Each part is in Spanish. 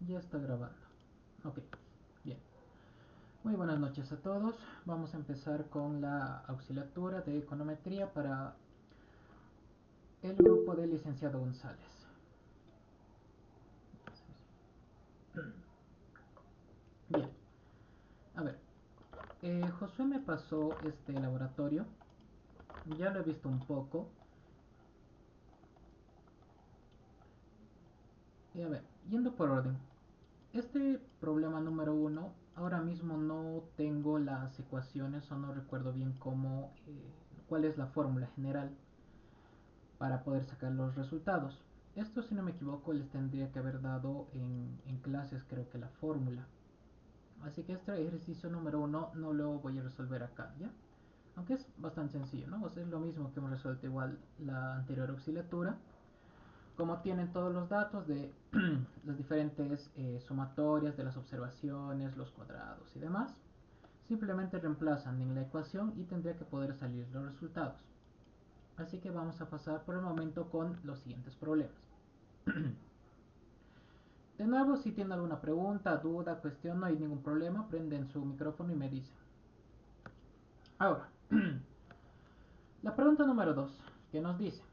Ya está grabando. Ok, bien. Muy buenas noches a todos. Vamos a empezar con la auxiliatura de econometría para el grupo del licenciado González. Bien, a ver. Josué me pasó este laboratorio. Ya lo he visto un poco. Y a ver, yendo por orden. Este problema número uno, ahora mismo no tengo las ecuaciones o no recuerdo bien cuál es la fórmula general para poder sacar los resultados. Esto, si no me equivoco, les tendría que haber dado en clases, creo que la fórmula. Así que este ejercicio número uno no lo voy a resolver acá, ¿ya? Aunque es bastante sencillo, ¿no? O sea, es lo mismo que hemos resuelto igual la anterior auxiliatura. Como tienen todos los datos de las diferentes sumatorias de las observaciones, los cuadrados y demás, simplemente reemplazan en la ecuación y tendría que poder salir los resultados. Así que vamos a pasar por el momento con los siguientes problemas. De nuevo, si tienen alguna pregunta, duda, cuestión, no hay ningún problema, prenden su micrófono y me dicen. Ahora, la pregunta número 2, que nos dice,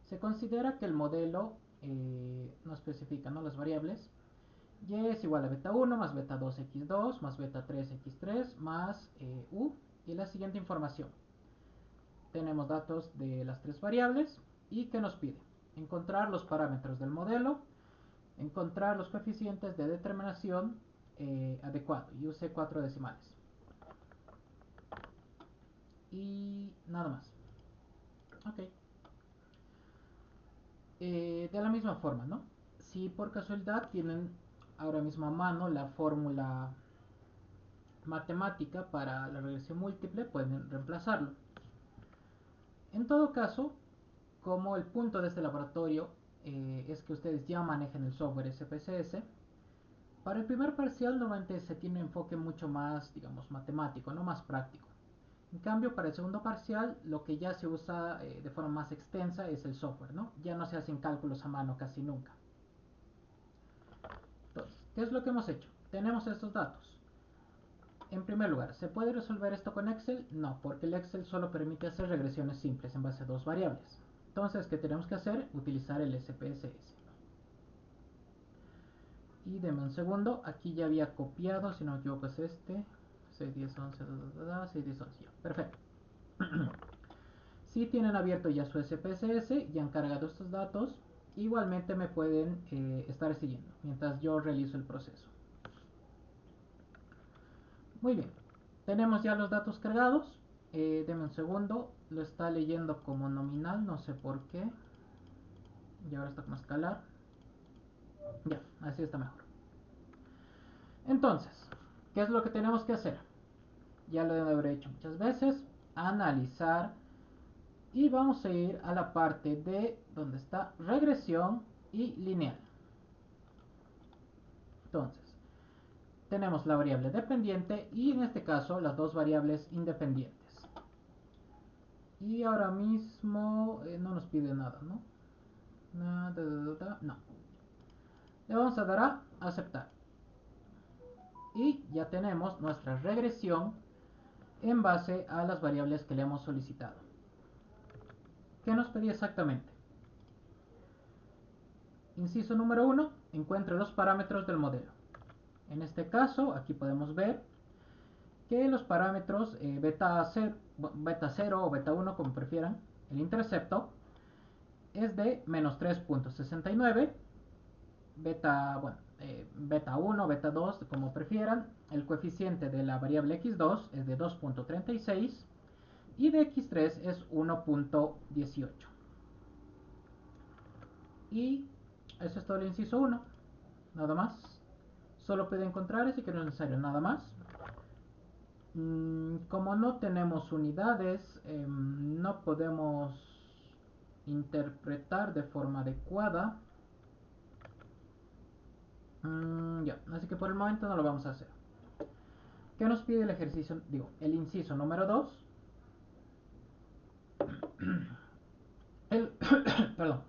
se considera que el modelo no especifica, ¿no?, las variables y es igual a beta 1 más beta 2 x2 más beta 3 x3 más u y la siguiente información. Tenemos datos de las tres variables y que nos pide encontrar los parámetros del modelo, encontrar los coeficientes de determinación adecuado y use 4 decimales. Y nada más. Ok. De la misma forma, ¿no? Si por casualidad tienen ahora mismo a mano la fórmula matemática para la regresión múltiple, pueden reemplazarlo. En todo caso, como el punto de este laboratorio es que ustedes ya manejen el software SPSS, para el primer parcial normalmente se tiene un enfoque mucho más, digamos, matemático, no más práctico. En cambio, para el segundo parcial, lo que ya se usa de forma más extensa es el software, ¿no? Ya no se hacen cálculos a mano casi nunca. Entonces, ¿qué es lo que hemos hecho? Tenemos estos datos. En primer lugar, ¿se puede resolver esto con Excel? No, porque el Excel solo permite hacer regresiones simples en base a dos variables. Entonces, ¿qué tenemos que hacer? Utilizar el SPSS. Y deme un segundo, aquí ya había copiado, si no me equivoco es este. 6, 10, 11, 6, 10, 11, ya. Perfecto. Si tienen abierto ya su SPSS y han cargado estos datos, igualmente me pueden estar siguiendo mientras yo realizo el proceso. Muy bien, tenemos ya los datos cargados. Deme un segundo, lo está leyendo como nominal, no sé por qué. Y ahora está como escalar. Ya, así está mejor. Entonces, ¿qué es lo que tenemos que hacer? Ya lo habré hecho muchas veces. Analizar. Y vamos a ir a la parte de donde está regresión y lineal. Entonces, tenemos la variable dependiente y en este caso las dos variables independientes. Y ahora mismo no nos pide nada, ¿no? No. Le vamos a dar a aceptar. Y ya tenemos nuestra regresión en base a las variables que le hemos solicitado. ¿Qué nos pedía exactamente? Inciso número 1, encuentre los parámetros del modelo. En este caso, aquí podemos ver que los parámetros beta 0 o beta 1, como prefieran, el intercepto, es de menos 3.69, beta 1, beta 2, como prefieran, el coeficiente de la variable x2 es de 2.36 y de x3 es 1.18. Y eso es todo el inciso 1, nada más. Solo puede encontrar ese que no es necesario, nada más. Como no tenemos unidades, no podemos interpretar de forma adecuada. Ya, así que por el momento no lo vamos a hacer. ¿Qué nos pide el ejercicio? Digo, el inciso número 2. El, perdón.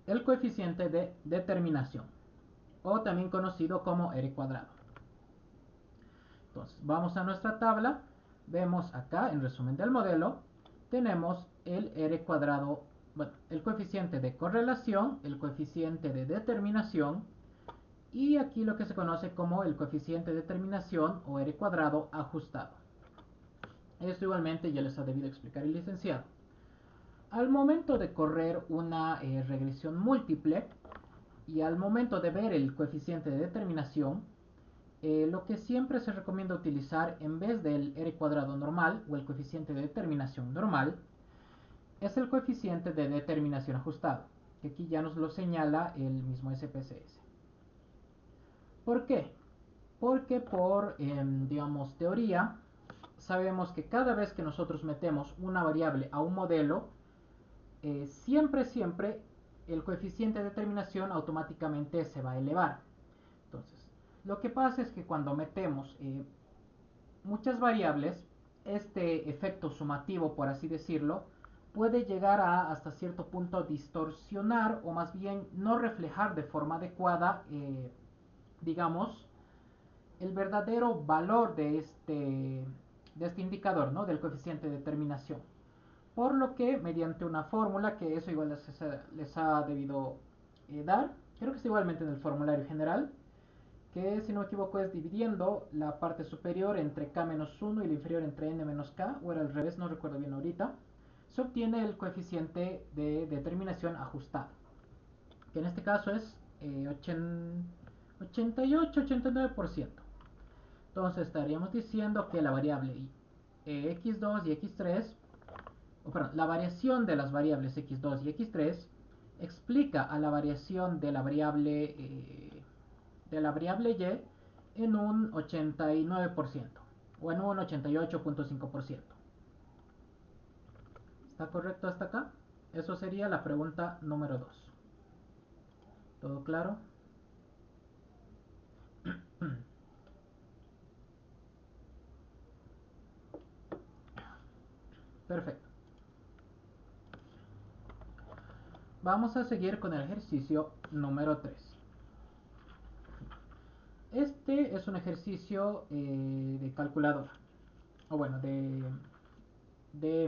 el coeficiente de determinación, o también conocido como R cuadrado. Entonces, vamos a nuestra tabla, vemos acá, en resumen del modelo, tenemos el R cuadrado, bueno, el coeficiente de correlación, el coeficiente de determinación, y aquí lo que se conoce como el coeficiente de determinación o R cuadrado ajustado. Esto igualmente ya les ha debido explicar el licenciado. Al momento de correr una regresión múltiple y al momento de ver el coeficiente de determinación, lo que siempre se recomienda utilizar en vez del R cuadrado normal o el coeficiente de determinación normal es el coeficiente de determinación ajustado, que aquí ya nos lo señala el mismo SPSS. ¿Por qué? Porque por, digamos, teoría, sabemos que cada vez que nosotros metemos una variable a un modelo, siempre el coeficiente de determinación automáticamente se va a elevar. Entonces, lo que pasa es que cuando metemos muchas variables, este efecto sumativo, por así decirlo, puede llegar a hasta cierto punto distorsionar o más bien no reflejar de forma adecuada, digamos, el verdadero valor de este indicador, ¿no? Del coeficiente de determinación. Por lo que mediante una fórmula, que eso igual les ha debido dar, creo que es igualmente en el formulario general, que si no me equivoco es dividiendo la parte superior entre k-1 y la inferior entre n-k, o era al revés, no recuerdo bien ahorita, se obtiene el coeficiente de determinación ajustado, que en este caso es 88-89%. Entonces estaríamos diciendo que la variable x2 y x3, perdón, la variación de las variables x2 y x3 explica a la variación de la variable y en un 89% o en un 88.5%. ¿Está correcto hasta acá? Eso sería la pregunta número 2. ¿Todo claro? Perfecto. Vamos a seguir con el ejercicio número 3. Este es un ejercicio de calculadora, o bueno, de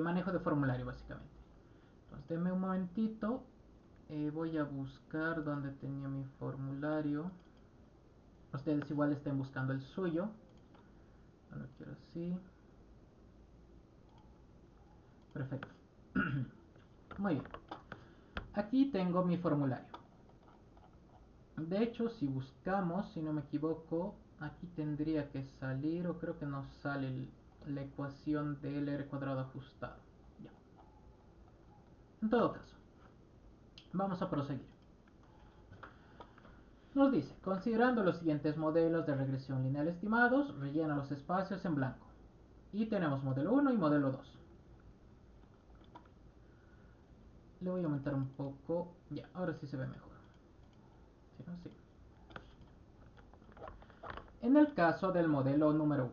manejo de formulario básicamente. Entonces, denme un momentito, voy a buscar donde tenía mi formulario. Ustedes igual estén buscando el suyo. Lo quiero así. Perfecto. Muy bien. Aquí tengo mi formulario. De hecho, si buscamos, si no me equivoco, aquí tendría que salir, o creo que nos sale la ecuación del R cuadrado ajustado. Ya. En todo caso, vamos a proseguir. Nos dice, considerando los siguientes modelos de regresión lineal estimados, rellena los espacios en blanco. Y tenemos modelo 1 y modelo 2. Le voy a aumentar un poco. Ya, ahora sí se ve mejor. ¿Sí, no? Sí. En el caso del modelo número 1,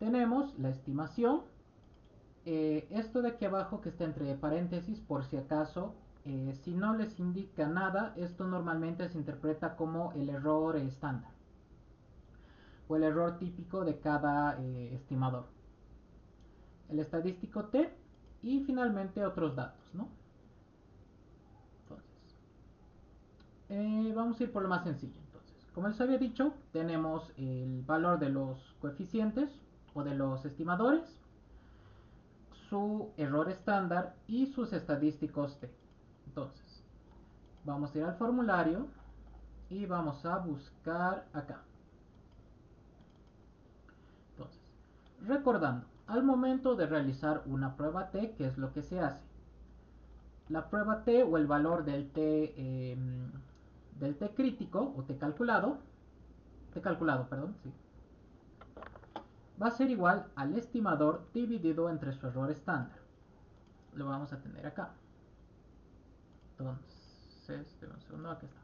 tenemos la estimación. Esto de aquí abajo que está entre paréntesis, por si acaso, si no les indica nada, esto normalmente se interpreta como el error estándar o el error típico de cada estimador. El estadístico T y finalmente otros datos, ¿no? Entonces, vamos a ir por lo más sencillo. Entonces, como les había dicho, tenemos el valor de los coeficientes o de los estimadores, su error estándar y sus estadísticos T. Entonces, vamos a ir al formulario y vamos a buscar acá. Entonces, recordando, al momento de realizar una prueba T, ¿qué es lo que se hace? La prueba T o el valor del T crítico o T calculado, perdón, sí, va a ser igual al estimador dividido entre su error estándar. Lo vamos a tener acá. Entonces, un segundo, aquí está.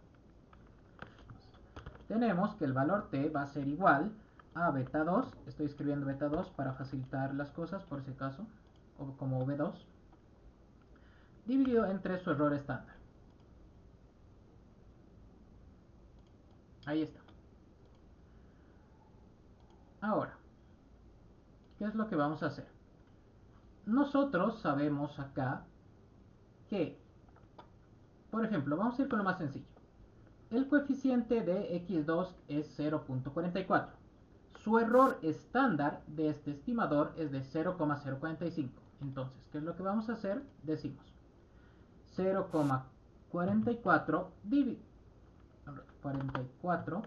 Tenemos que el valor T va a ser igual a beta 2. Estoy escribiendo beta 2 para facilitar las cosas por si acaso, o como B2, dividido entre su error estándar. Ahí está. Ahora, ¿qué es lo que vamos a hacer? Nosotros sabemos acá que, por ejemplo, vamos a ir con lo más sencillo. El coeficiente de x2 es 0.44. Su error estándar de este estimador es de 0,045. Entonces, ¿qué es lo que vamos a hacer? Decimos 0,44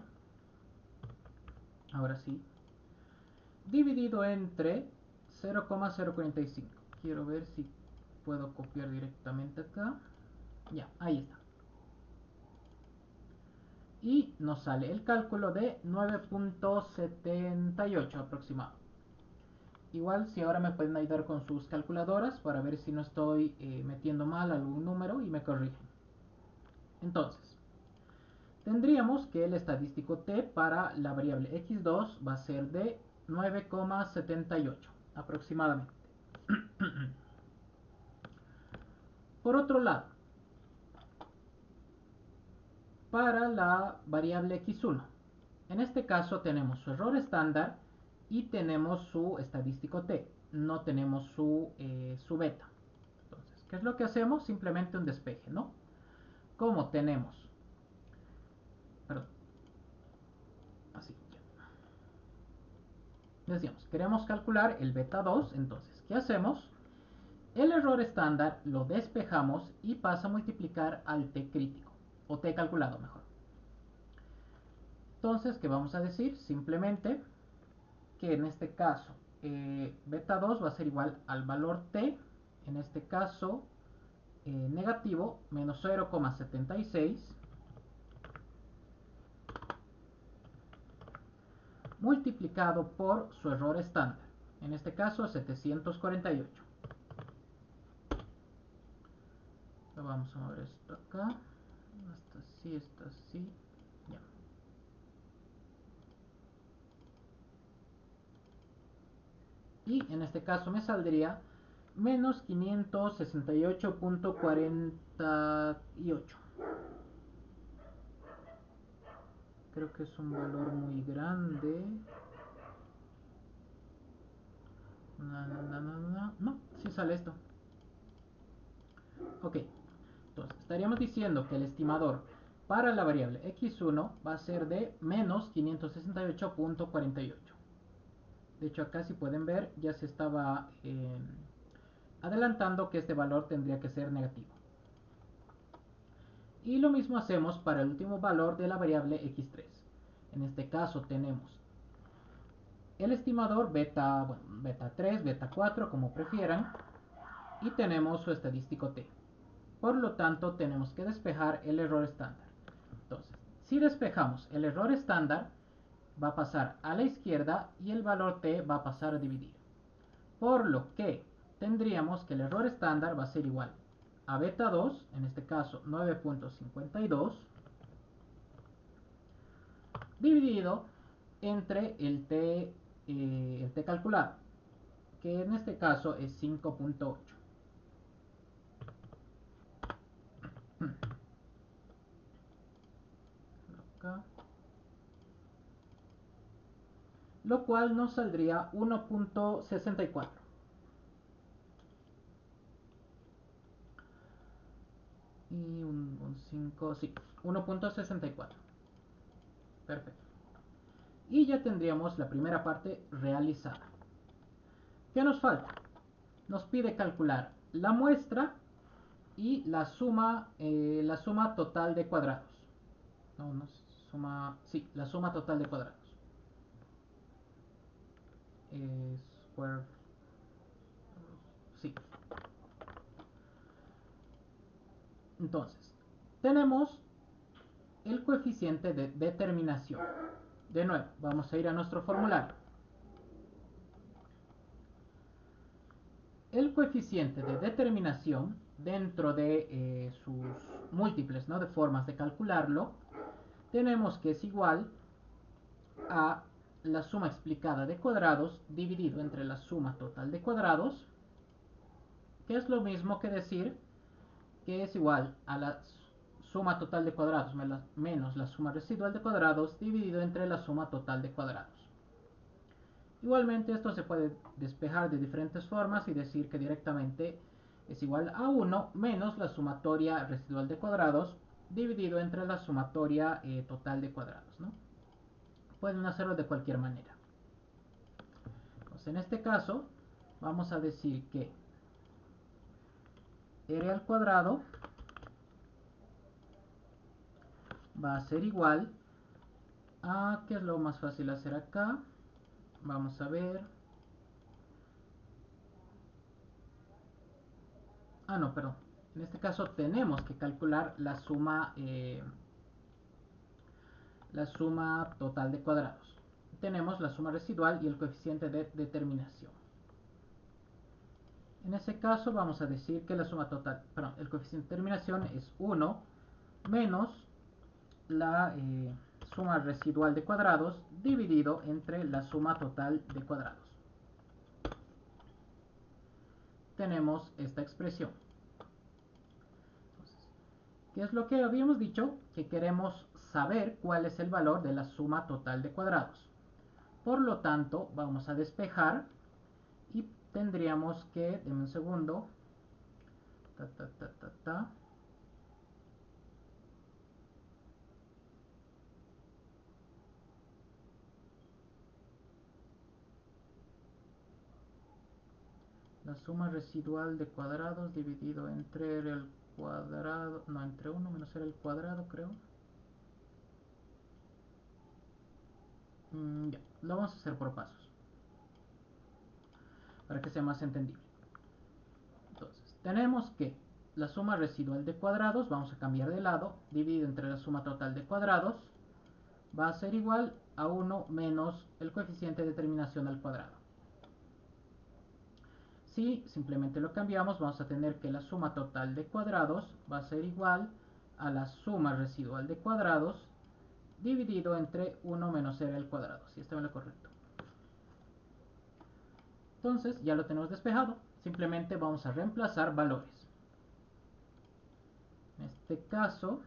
ahora sí, dividido entre 0,045. Quiero ver si puedo copiar directamente acá. Ya, ahí está. Y nos sale el cálculo de 9.78 aproximado. Igual si ahora me pueden ayudar con sus calculadoras para ver si no estoy metiendo mal algún número y me corrigen. Entonces, tendríamos que el estadístico t para la variable x2 va a ser de 9,78 aproximadamente. Por otro lado, para la variable x1, en este caso tenemos su error estándar y tenemos su estadístico t, no tenemos su beta. Entonces, ¿qué es lo que hacemos? Simplemente un despeje, ¿no? Como tenemos, perdón, así, ya. Decíamos, queremos calcular el beta 2, entonces, ¿qué hacemos? El error estándar lo despejamos y pasa a multiplicar al t crítico, o t calculado mejor. Entonces, ¿qué vamos a decir? Simplemente que en este caso beta 2 va a ser igual al valor t, en este caso negativo, menos 0,76 multiplicado por su error estándar, en este caso 748. Vamos a mover esto acá, hasta así, ya. Y en este caso me saldría menos 568.48. Creo que es un valor muy grande. No, sí sale esto. Ok, entonces estaríamos diciendo que el estimador para la variable x1 va a ser de menos 568.48. De hecho, acá si pueden ver, ya se estaba adelantando que este valor tendría que ser negativo. Y lo mismo hacemos para el último valor de la variable x3. En este caso tenemos el estimador beta, bueno, beta 3, beta 4, como prefieran, y tenemos su estadístico t. Por lo tanto, tenemos que despejar el error estándar. Entonces, si despejamos el error estándar, va a pasar a la izquierda y el valor t va a pasar a dividir. Por lo que tendríamos que el error estándar va a ser igual a beta 2, en este caso 9.52, dividido entre el t calculado, que en este caso es 5.8. Acá. Lo cual nos saldría 1.64. Y un 5, sí, 1.64. Perfecto. Y ya tendríamos la primera parte realizada. ¿Qué nos falta? Nos pide calcular la muestra y la suma total de cuadrados. No, suma, sí, la suma total de cuadrados. Square, sí. Entonces, tenemos el coeficiente de determinación. De nuevo, vamos a ir a nuestro formulario. El coeficiente de determinación dentro de sus múltiples, ¿no?, de formas de calcularlo, tenemos que es igual a la suma explicada de cuadrados dividido entre la suma total de cuadrados, que es lo mismo que decir que es igual a la suma total de cuadrados menos la suma residual de cuadrados dividido entre la suma total de cuadrados. Igualmente esto se puede despejar de diferentes formas y decir que directamente es igual a 1 menos la sumatoria residual de cuadrados dividido entre la sumatoria total de cuadrados, ¿no? Pueden hacerlo de cualquier manera. Entonces, en este caso vamos a decir que r al cuadrado va a ser igual a, ¿qué es lo más fácil hacer acá? Vamos a ver. Ah, no, perdón. En este caso tenemos que calcular la suma total de cuadrados. Tenemos la suma residual y el coeficiente de determinación. En ese caso vamos a decir que la suma total, perdón, el coeficiente de determinación es 1 menos la suma residual de cuadrados dividido entre la suma total de cuadrados. Tenemos esta expresión. Entonces, ¿qué es lo que habíamos dicho? Que queremos saber cuál es el valor de la suma total de cuadrados. Por lo tanto, vamos a despejar y tendríamos que, denme un segundo, la suma residual de cuadrados dividido entre el cuadrado, no, entre 1 menos r al cuadrado, creo. Ya, lo vamos a hacer por pasos para que sea más entendible. Entonces, tenemos que la suma residual de cuadrados, vamos a cambiar de lado, dividido entre la suma total de cuadrados, va a ser igual a 1 menos el coeficiente de determinación al cuadrado. Si simplemente lo cambiamos, vamos a tener que la suma total de cuadrados va a ser igual a la suma residual de cuadrados dividido entre 1 menos r al cuadrado, si está en lo correcto. Entonces ya lo tenemos despejado, simplemente vamos a reemplazar valores. En este caso,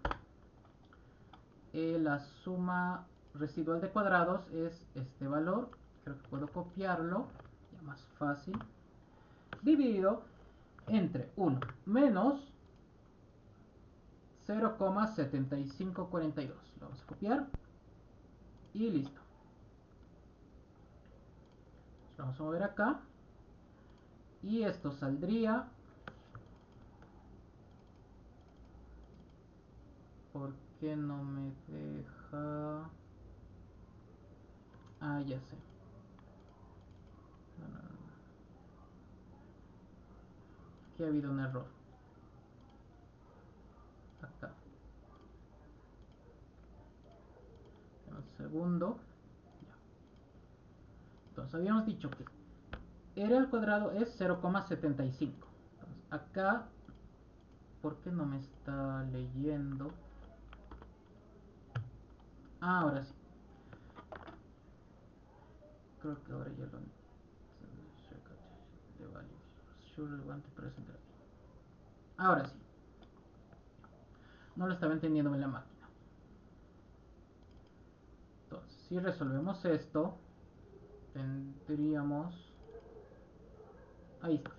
la suma residual de cuadrados es este valor, creo que puedo copiarlo, ya más fácil, dividido entre 1 menos 0,7542. Lo vamos a copiar y listo. Lo vamos a mover acá y esto saldría, ¿por qué no me deja? Ah, ya sé. No, no, no. Aquí ha habido un error. Acá. Un segundo. Ya. Entonces habíamos dicho que r al cuadrado es 0,75. Entonces acá, ¿por qué no me está leyendo? Ah, ahora sí. Creo que ahora ya lo ahora sí. No lo estaba entendiendo en la máquina. Entonces, si resolvemos esto, tendríamos... Ahí está.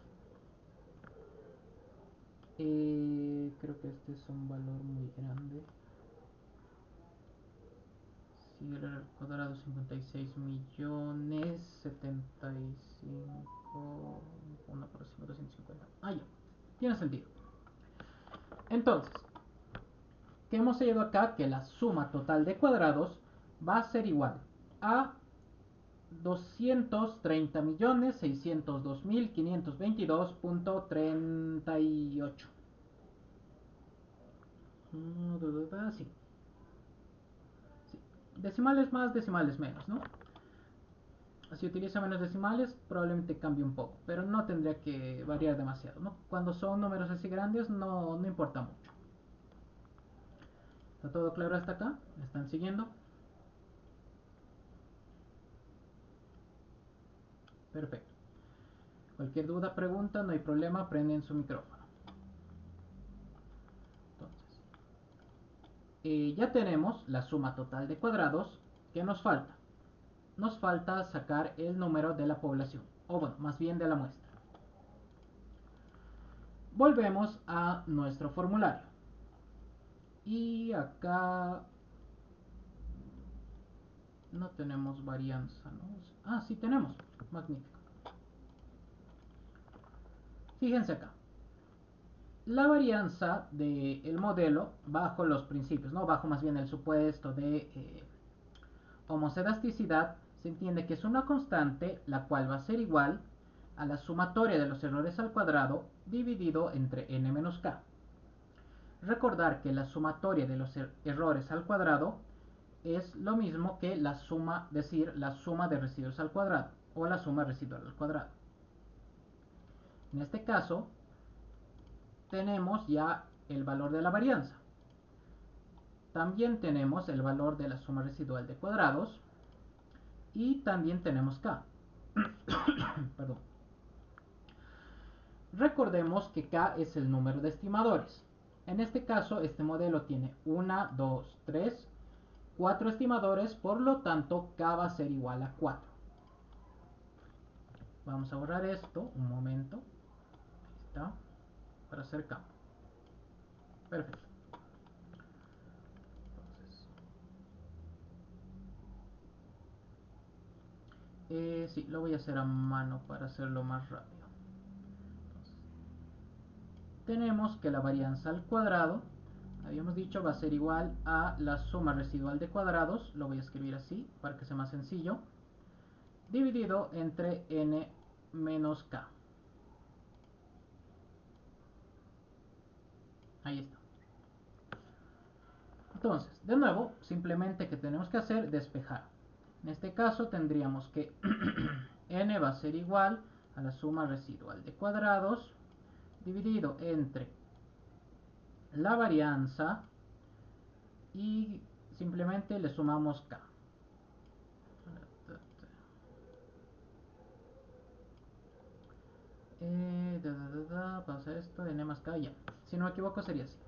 Creo que este es un valor muy grande. Si era el cuadrado 56 millones 75 1 por 5 250. Ah, ya. Tiene sentido. Entonces, ¿qué hemos hallado acá? Que la suma total de cuadrados va a ser igual a 230.602.522.38. Sí. Sí. Decimales más, decimales menos, ¿no? Si utiliza menos decimales, probablemente cambie un poco, pero no tendría que variar demasiado, ¿no? Cuando son números así grandes, no importa mucho. ¿Está todo claro hasta acá? ¿Me están siguiendo? Perfecto. Cualquier duda, pregunta, no hay problema, prenden su micrófono. Entonces, ya tenemos la suma total de cuadrados. ¿Qué nos falta? Nos falta sacar el número de la población, o bueno, más bien de la muestra. Volvemos a nuestro formulario. Y acá no tenemos varianza, ¿no? Ah, sí tenemos. Magnífico. Fíjense acá. La varianza del modelo bajo los principios, ¿no? Bajo más bien el supuesto de homocedasticidad, se entiende que es una constante la cual va a ser igual a la sumatoria de los errores al cuadrado dividido entre n menos k. Recordar que la sumatoria de los errores al cuadrado es lo mismo que la suma, decir la suma de residuos al cuadrado o la suma residual al cuadrado. En este caso tenemos ya el valor de la varianza. También tenemos el valor de la suma residual de cuadrados y también tenemos k. Perdón. Recordemos que k es el número de estimadores. En este caso, este modelo tiene 1, 2, 3, 4 estimadores, por lo tanto k va a ser igual a 4. Vamos a borrar esto, un momento. Ahí está, para hacer campo. Perfecto. Entonces, sí, lo voy a hacer a mano para hacerlo más rápido. Entonces, tenemos que la varianza al cuadrado, habíamos dicho, va a ser igual a la suma residual de cuadrados, lo voy a escribir así para que sea más sencillo, dividido entre n menos k. Ahí está. Entonces, de nuevo, simplemente que tenemos que hacer, despejar. En este caso tendríamos que n va a ser igual a la suma residual de cuadrados dividido entre la varianza y simplemente le sumamos k. Pasa esto, n más k, ya. Si no me equivoco sería así.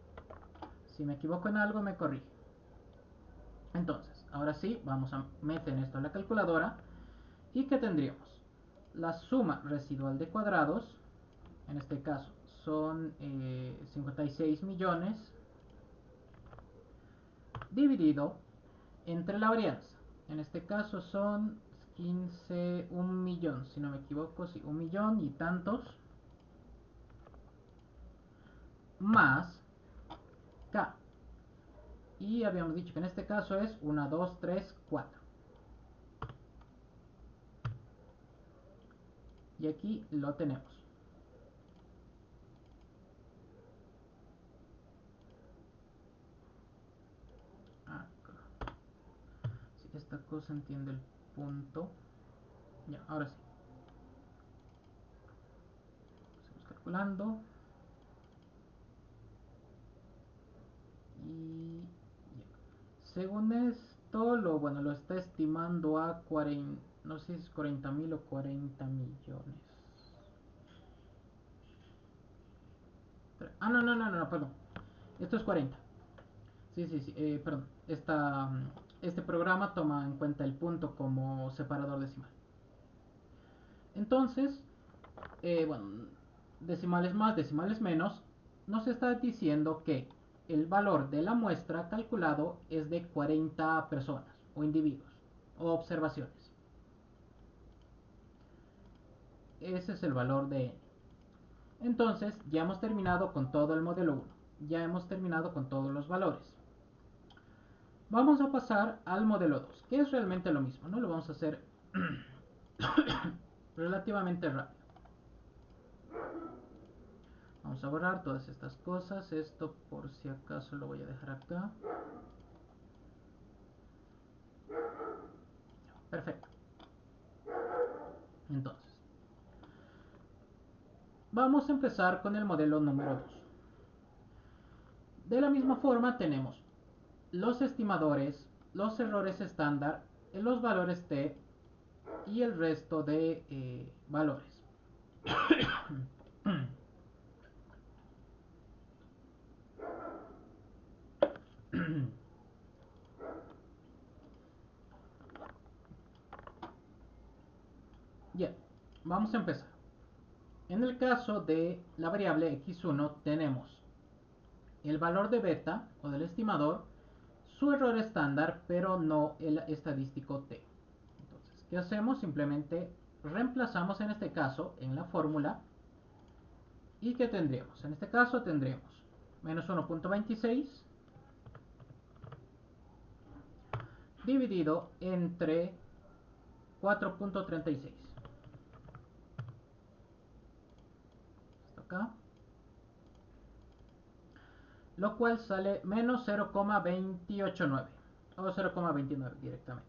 Si me equivoco en algo me corrige. Entonces, ahora sí, vamos a meter esto en la calculadora. ¿Y qué tendríamos? La suma residual de cuadrados, en este caso son 56 millones, dividido entre la varianza. En este caso son 15, 1 millón, si no me equivoco, sí, 1 millón y tantos, más k. Y habíamos dicho que en este caso es 1, 2, 3, 4. Y aquí lo tenemos. Acá. Si esta cosa entiende el punto. Ya, ahora sí. Estamos calculando. Y ya. Según esto, bueno, lo está estimando a 40, no sé si es 40.000 o 40 millones. Ah, no, no, no, no, perdón. Esto es 40. Sí, sí, sí, perdón. Este programa toma en cuenta el punto como separador decimal. Entonces, bueno, decimales más, decimales menos, nos está diciendo que el valor de la muestra calculado es de 40 personas o individuos o observaciones. Ese es el valor de n. Entonces, ya hemos terminado con todo el modelo 1. Ya hemos terminado con todos los valores. Vamos a pasar al modelo 2, que es realmente lo mismo, ¿no? Lo vamos a hacer relativamente rápido. Vamos a borrar todas estas cosas. Esto por si acaso lo voy a dejar acá. Perfecto. Entonces, vamos a empezar con el modelo número 2. De la misma forma tenemos los estimadores, los errores estándar, los valores t y el resto de valores. Ya, vamos a empezar. En el caso de la variable x1 tenemos el valor de beta o del estimador, su error estándar, pero no el estadístico t. Entonces, ¿qué hacemos? Simplemente reemplazamos en este caso en la fórmula. ¿Y qué tendríamos? En este caso tendremos menos 1.26 dividido entre 4.36. Esto acá. Lo cual sale menos 0,289 o 0,29 directamente.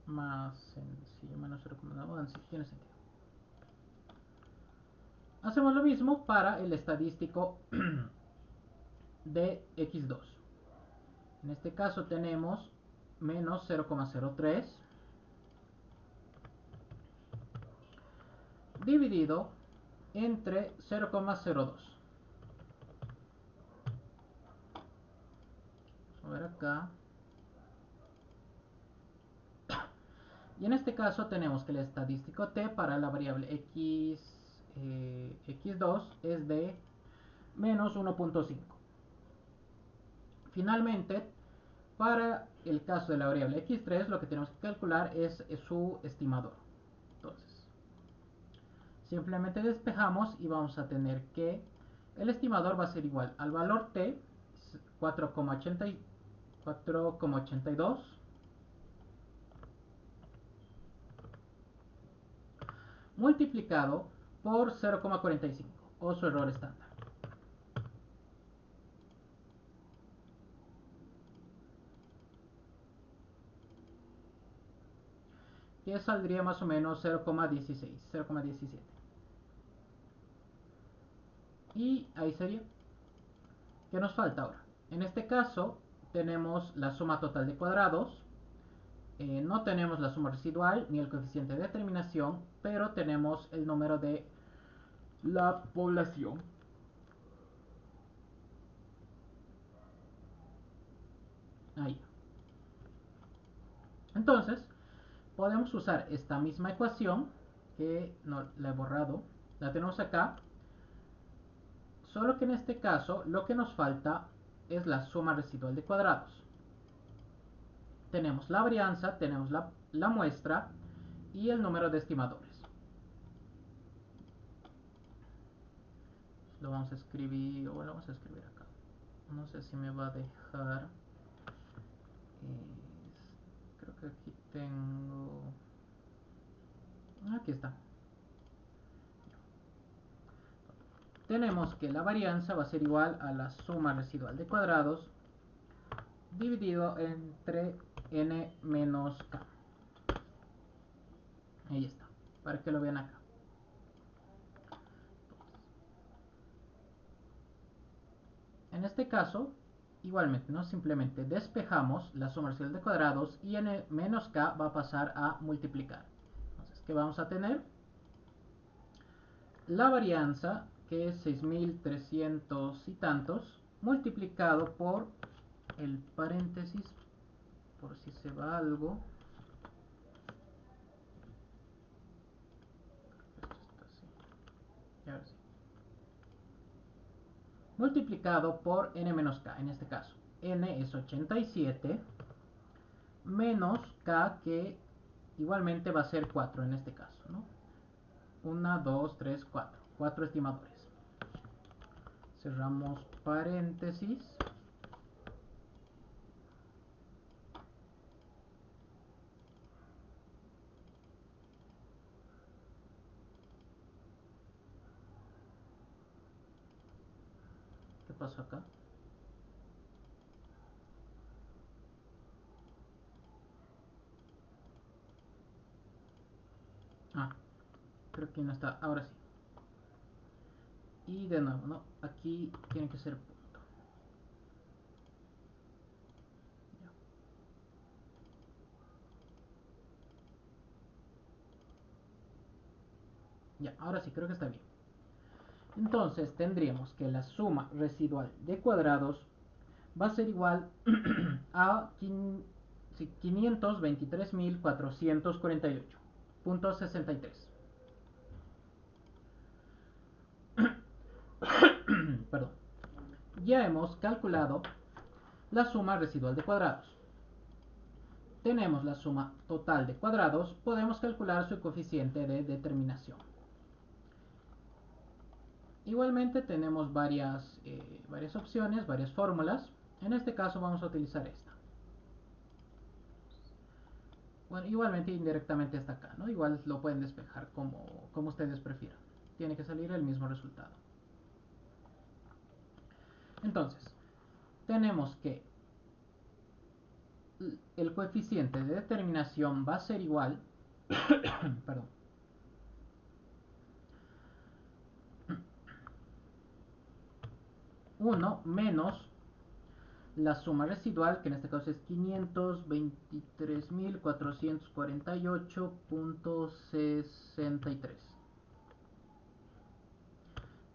Más sencillo, menos 0,9, sí, tiene sentido. Hacemos lo mismo para el estadístico de x2. En este caso tenemos menos 0,03 dividido entre 0,02. Vamos a ver acá. Y en este caso tenemos que el estadístico t para la variable x2 es de menos 1.5. Finalmente, para el caso de la variable x3 lo que tenemos que calcular es su estimador. Entonces, simplemente despejamos y vamos a tener que el estimador va a ser igual al valor t, 4,82, multiplicado por 0,45 o su error estándar, que saldría más o menos 0,16, 0,17. Y ahí sería. ¿Qué nos falta ahora? En este caso tenemos la suma total de cuadrados, no tenemos la suma residual ni el coeficiente de determinación, pero tenemos el número de la población. Ahí. Entonces, podemos usar esta misma ecuación, que no la he borrado, la tenemos acá, solo que en este caso lo que nos falta es la suma residual de cuadrados. Tenemos la varianza, tenemos la muestra y el número de estimadores. Lo vamos a escribir, o lo vamos a escribir acá. No sé si me va a dejar. Creo que aquí tengo. Aquí está. Tenemos que la varianza va a ser igual a la suma residual de cuadrados dividido entre n menos k. Ahí está, para que lo vean acá. En este caso, igualmente, ¿no? Simplemente despejamos la suma residual de cuadrados y n menos k va a pasar a multiplicar. Entonces, ¿qué vamos a tener? La varianza, que es 6300 y tantos, multiplicado por el paréntesis, por si se va algo. Esto está así. Multiplicado por n menos k, en este caso. N es 87 menos k, que igualmente va a ser 4 en este caso, ¿no? 1, 2, 3, 4. 4 estimadores. Cerramos paréntesis. ¿Qué pasó acá? Ah, creo que no está. Ahora sí. Y de nuevo, ¿no? Aquí tiene que ser punto. Ya, ahora sí, creo que está bien. Entonces tendríamos que la suma residual de cuadrados va a ser igual a 523.448.63. Perdón. Ya hemos calculado la suma residual de cuadrados. Tenemos la suma total de cuadrados, podemos calcular su coeficiente de determinación. Igualmente tenemos varias opciones, varias fórmulas. En este caso vamos a utilizar esta. Bueno, igualmente indirectamente está acá, ¿no? Igual lo pueden despejar como ustedes prefieran. Tiene que salir el mismo resultado. Entonces, tenemos que el coeficiente de determinación va a ser igual, perdón, 1 menos la suma residual, que en este caso es 523.448.63,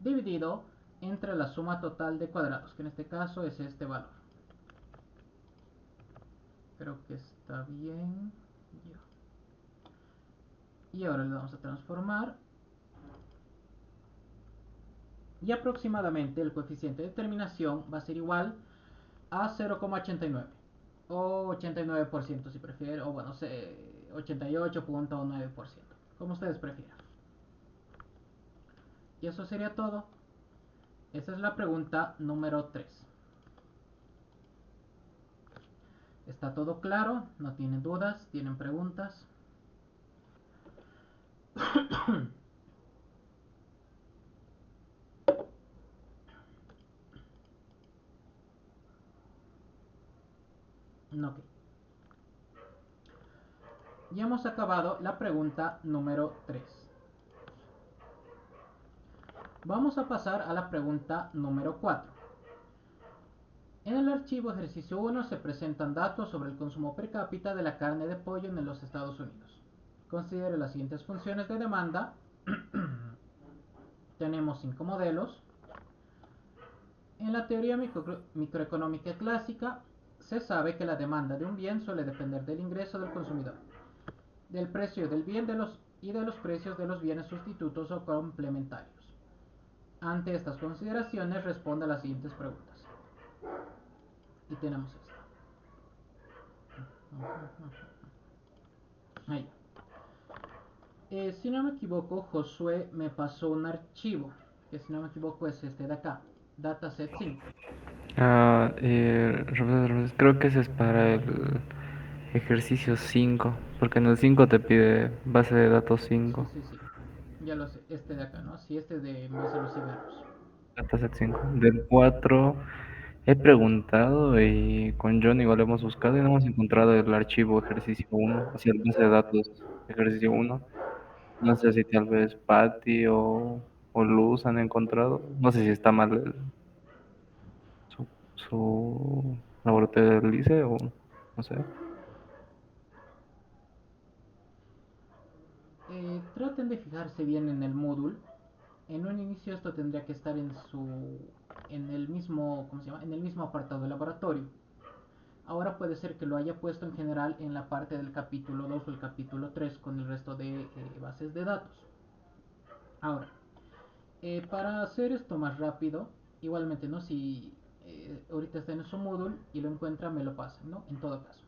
dividido entre la suma total de cuadrados, que en este caso es este valor. Creo que está bien. Y ahora le vamos a transformar. Y aproximadamente el coeficiente de determinación va a ser igual a 0,89 o 89% si prefieren, o bueno, 88.9%, como ustedes prefieran. Y eso sería todo. Esa es la pregunta número 3. ¿Está todo claro? ¿No tienen dudas? ¿Tienen preguntas? Ok. Ya hemos acabado la pregunta número 3. Vamos a pasar a la pregunta número 4. En el archivo ejercicio 1 se presentan datos sobre el consumo per cápita de la carne de pollo en los Estados Unidos. Considere las siguientes funciones de demanda. Tenemos 5 modelos. En la teoría microeconómica clásica se sabe que la demanda de un bien suele depender del ingreso del consumidor, del precio del bien y de los precios de los bienes sustitutos o complementarios. Ante estas consideraciones responde a las siguientes preguntas. Y tenemos esta. Ahí. Si no me equivoco, Josué me pasó un archivo, que si no me equivoco es este de acá, dataset 5. Creo que ese es para el ejercicio 5 porque en el 5 te pide base de datos Sí, 5, sí, sí, ya lo sé, este de acá, ¿no? Sí, este de más de los cigarros. dataset 5. Del 4 he preguntado y con John igual hemos buscado y no hemos encontrado el archivo ejercicio 1, o sea, el base de datos ejercicio 1. No sé si tal vez Patty o Luz han encontrado. No sé si está mal su laboratorio del LICE o no sé. Traten de fijarse bien en el módulo. En un inicio esto tendría que estar en el mismo, ¿cómo se llama? En el mismo apartado de laboratorio. Ahora puede ser que lo haya puesto en general en la parte del capítulo 2 o el capítulo 3 con el resto de bases de datos. Ahora, para hacer esto más rápido, igualmente, ¿no? Si ahorita está en su módulo y lo encuentra, me lo pasan, ¿no? En todo caso.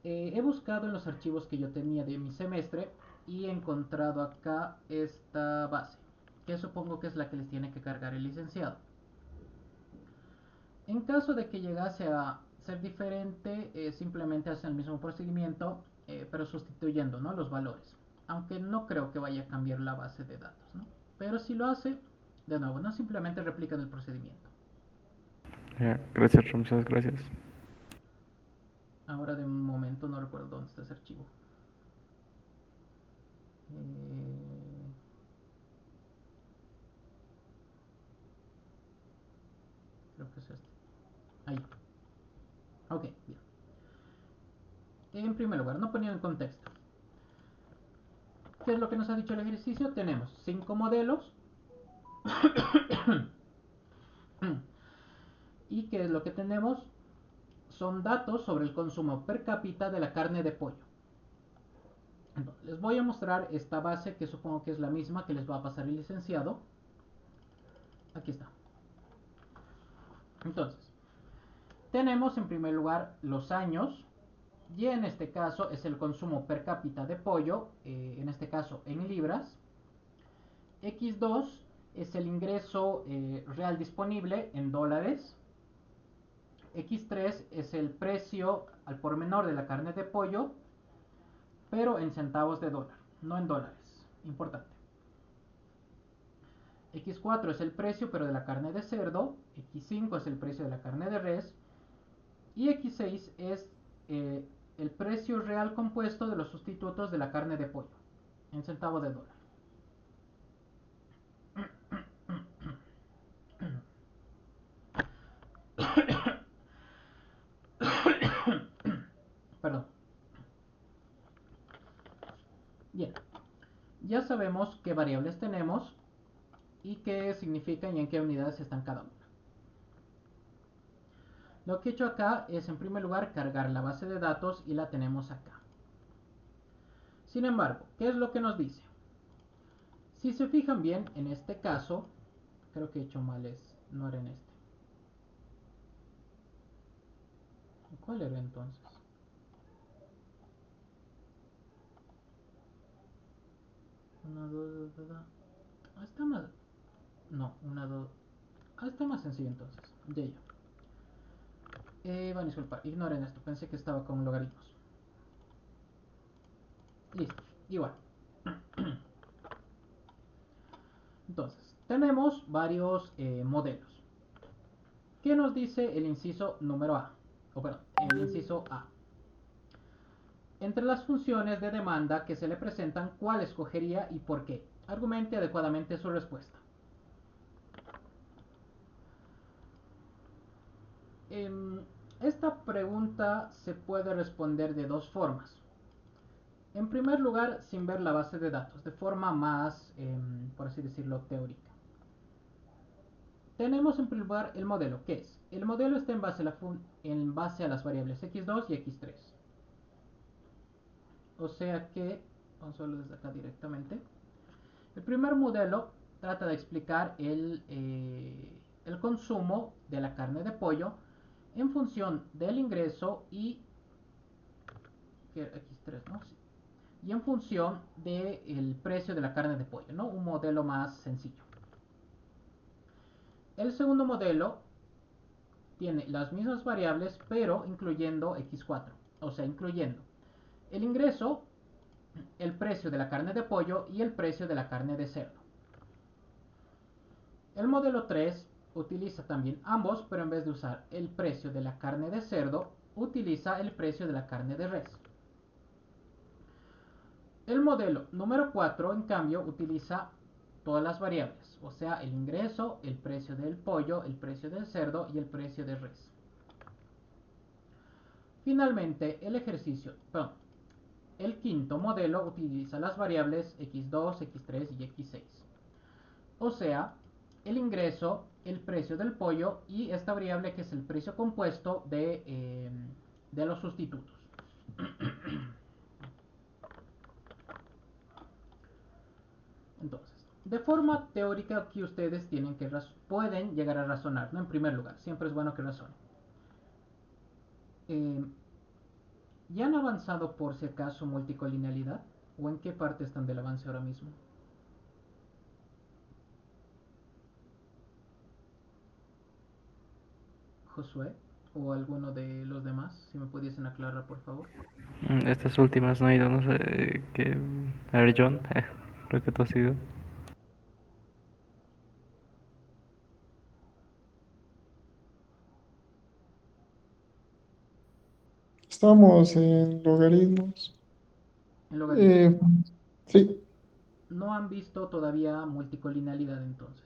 He buscado en los archivos que yo tenía de mi semestre y he encontrado acá esta base, que supongo que es la que les tiene que cargar el licenciado. En caso de que llegase a ser diferente, simplemente hacen el mismo procedimiento, pero sustituyendo, ¿no?, los valores. Aunque no creo que vaya a cambiar la base de datos, ¿no? Pero si lo hace, de nuevo, no simplemente replican el procedimiento. Ya, gracias, Ramsés, gracias. Ahora de un momento no recuerdo dónde está ese archivo. Eh, Creo que es este. Ahí. Ok, bien. En primer lugar, no poniendo en contexto. ¿Qué es lo que nos ha dicho el ejercicio? Tenemos 5 modelos y que ¿qué es lo que tenemos? Son datos sobre el consumo per cápita de la carne de pollo. Entonces, les voy a mostrar esta base que supongo que es la misma que les va a pasar el licenciado. Aquí está. Entonces, tenemos en primer lugar los años y en este caso es el consumo per cápita de pollo, en este caso en libras. X2 es el ingreso real disponible en dólares. X3 es el precio al por menor de la carne de pollo, pero en centavos de dólar, no en dólares. Importante. X4 es el precio, pero de la carne de cerdo. X5 es el precio de la carne de res. Y X6 es el precio real compuesto de los sustitutos de la carne de pollo, en centavos de dólar. Perdón. Bien. Ya sabemos qué variables tenemos y qué significan y en qué unidades están cada una. Lo que he hecho acá es en primer lugar cargar la base de datos y la tenemos acá. Sin embargo, ¿qué es lo que nos dice? Si se fijan bien, en este caso, creo que he hecho mal, no era en este. ¿Cuál era entonces? Una, dos, dos, dos. Está más. No, una, dos. Está más sencillo entonces. De ello. Van a disculpar, ignoren esto. Pensé que estaba con logaritmos. Listo, igual. Entonces, tenemos varios modelos. ¿Qué nos dice el inciso número A? O perdón, el inciso A. Entre las funciones de demanda que se le presentan, ¿cuál escogería y por qué? Argumente adecuadamente su respuesta. Esta pregunta se puede responder de dos formas. En primer lugar, sin ver la base de datos, de forma más, por así decirlo, teórica. Tenemos en primer lugar el modelo. ¿Qué es? El modelo está en base a las variables x2 y x3. O sea que, vamos a verlo desde acá directamente. El primer modelo trata de explicar el consumo de la carne de pollo en función del ingreso y X3, ¿no? Sí. Y en función del precio de la carne de pollo, ¿no? Un modelo más sencillo. El segundo modelo tiene las mismas variables, pero incluyendo X4, o sea, incluyendo el ingreso, el precio de la carne de pollo y el precio de la carne de cerdo. El modelo 3 utiliza también ambos, pero en vez de usar el precio de la carne de cerdo, utiliza el precio de la carne de res. El modelo número 4, en cambio, utiliza todas las variables, o sea, el ingreso, el precio del pollo, el precio del cerdo y el precio de res. Finalmente, el quinto modelo utiliza las variables x2, x3 y x6. O sea, el ingreso, el precio del pollo y esta variable que es el precio compuesto de los sustitutos. Entonces, de forma teórica aquí ustedes pueden llegar a razonar, ¿no? En primer lugar, siempre es bueno que razonen. ¿Ya han avanzado por si acaso multicolinealidad? ¿O en qué parte están del avance ahora mismo? Josué o alguno de los demás, si me pudiesen aclarar por favor. Estas últimas no he ido, no sé qué. A ver, John, creo que tú has ido. Estamos en logaritmos. En logaritmos. Eh, sí, No han visto todavía multicolinealidad entonces.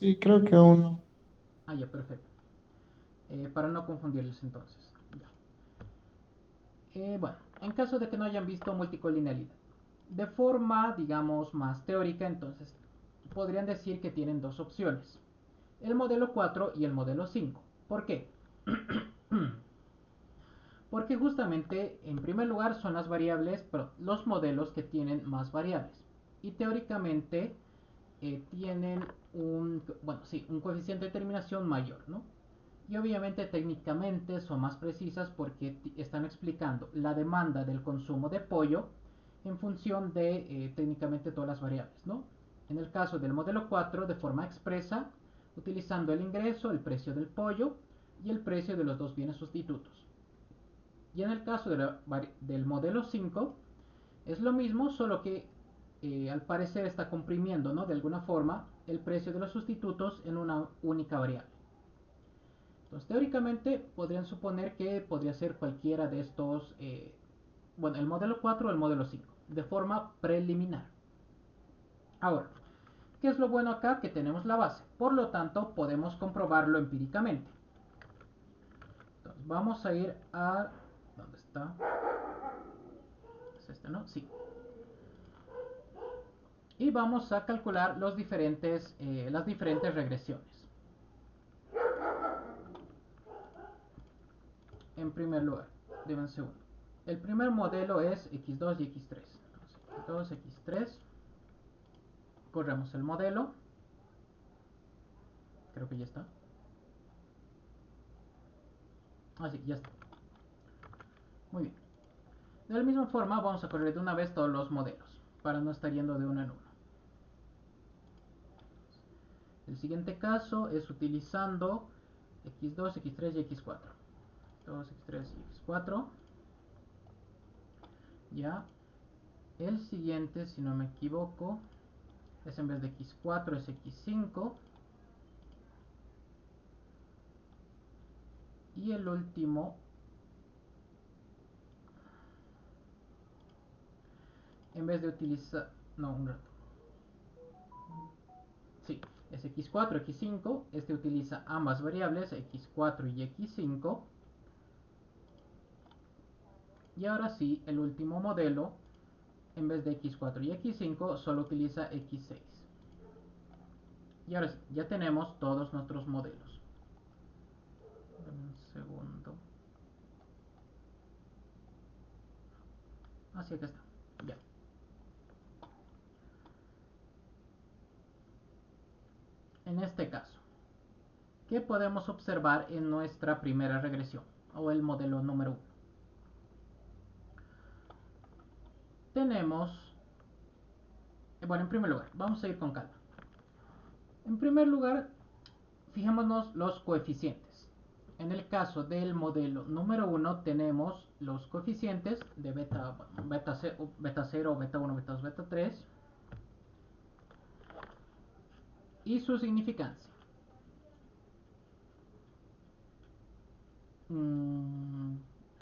sí, creo que aún no. Ah, ya, perfecto. Para no confundirlos entonces. Ya. Bueno, en caso de que no hayan visto multicolinealidad, de forma, digamos, más teórica, entonces podrían decir que tienen dos opciones. el modelo 4 y el modelo 5. ¿Por qué? Porque justamente, en primer lugar, son las variables, pero los modelos que tienen más variables. Y teóricamente tienen un coeficiente de terminación mayor, ¿no? Y obviamente técnicamente son más precisas porque están explicando la demanda del consumo de pollo en función de técnicamente todas las variables, ¿no? En el caso del modelo 4 de forma expresa, utilizando el ingreso, el precio del pollo y el precio de los dos bienes sustitutos. Y en el caso del modelo 5 es lo mismo, solo que al parecer está comprimiendo, ¿no? De alguna forma el precio de los sustitutos en una única variable. Entonces, teóricamente podrían suponer que podría ser cualquiera de estos, bueno, el modelo 4 o el modelo 5, de forma preliminar. Ahora, ¿qué es lo bueno acá? Que tenemos la base, por lo tanto podemos comprobarlo empíricamente. Entonces, vamos a ir a... ¿Dónde está? ¿Es este, no? Sí. Y vamos a calcular las diferentes regresiones. En primer lugar, deben un segundo. El primer modelo es x2 y x3. Entonces, x2, x3. Corremos el modelo. Creo que ya está. Ah, sí, ya está. Muy bien. De la misma forma, vamos a correr de una vez todos los modelos, para no estar yendo de uno en uno. El siguiente caso es utilizando x2, x3 y x4. 2, x3 y x4. Ya. El siguiente, si no me equivoco, es en vez de x4 es x5. Y el último, en vez de utilizar... No, un rato. Sí, es x4, x5. Este utiliza ambas variables, x4 y x5. Y ahora sí, el último modelo, en vez de x4 y x5, solo utiliza x6. Y ahora sí, ya tenemos todos nuestros modelos. Dame un segundo. Así que está. Ya. En este caso, ¿qué podemos observar en nuestra primera regresión? O el modelo número 1. Tenemos... Bueno, en primer lugar, vamos a ir con calma. En primer lugar, fijémonos los coeficientes. En el caso del modelo número 1 tenemos los coeficientes de beta, beta 0, beta 1, beta 2, beta 3 y su significancia.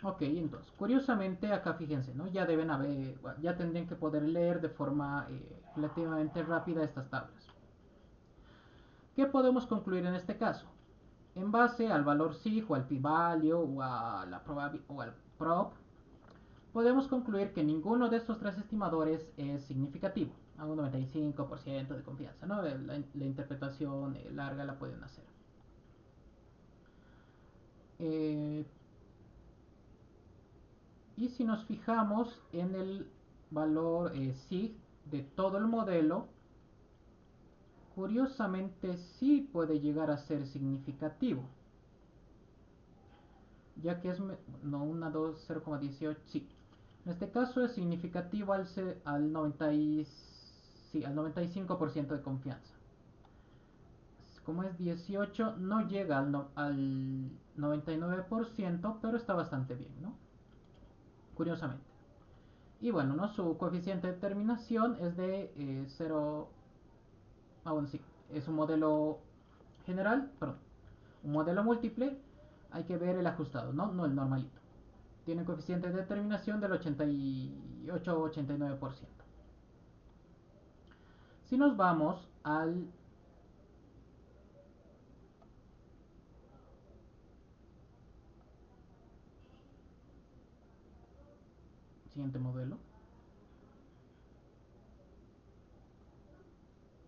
Ok, entonces, curiosamente acá fíjense, ¿no? Ya deben haber, ya tendrían que poder leer de forma relativamente rápida estas tablas. ¿Qué podemos concluir en este caso? En base al valor SIG o al p-value o a la o al prop, podemos concluir que ninguno de estos tres estimadores es significativo, a un 95% de confianza, ¿no? La interpretación larga la pueden hacer. Y si nos fijamos en el valor SIG de todo el modelo, curiosamente sí puede llegar a ser significativo, ya que es no una 2 0,18, sí. En este caso es significativo al 95% de confianza. Como es 18, no llega al 99%, pero está bastante bien, ¿no? Curiosamente. Y bueno, ¿no? Su coeficiente de terminación es de 0. Aún sí, es un modelo general, perdón, un modelo múltiple. Hay que ver el ajustado, no el normalito. Tiene coeficiente de determinación del 88-89%. Si nos vamos al siguiente modelo,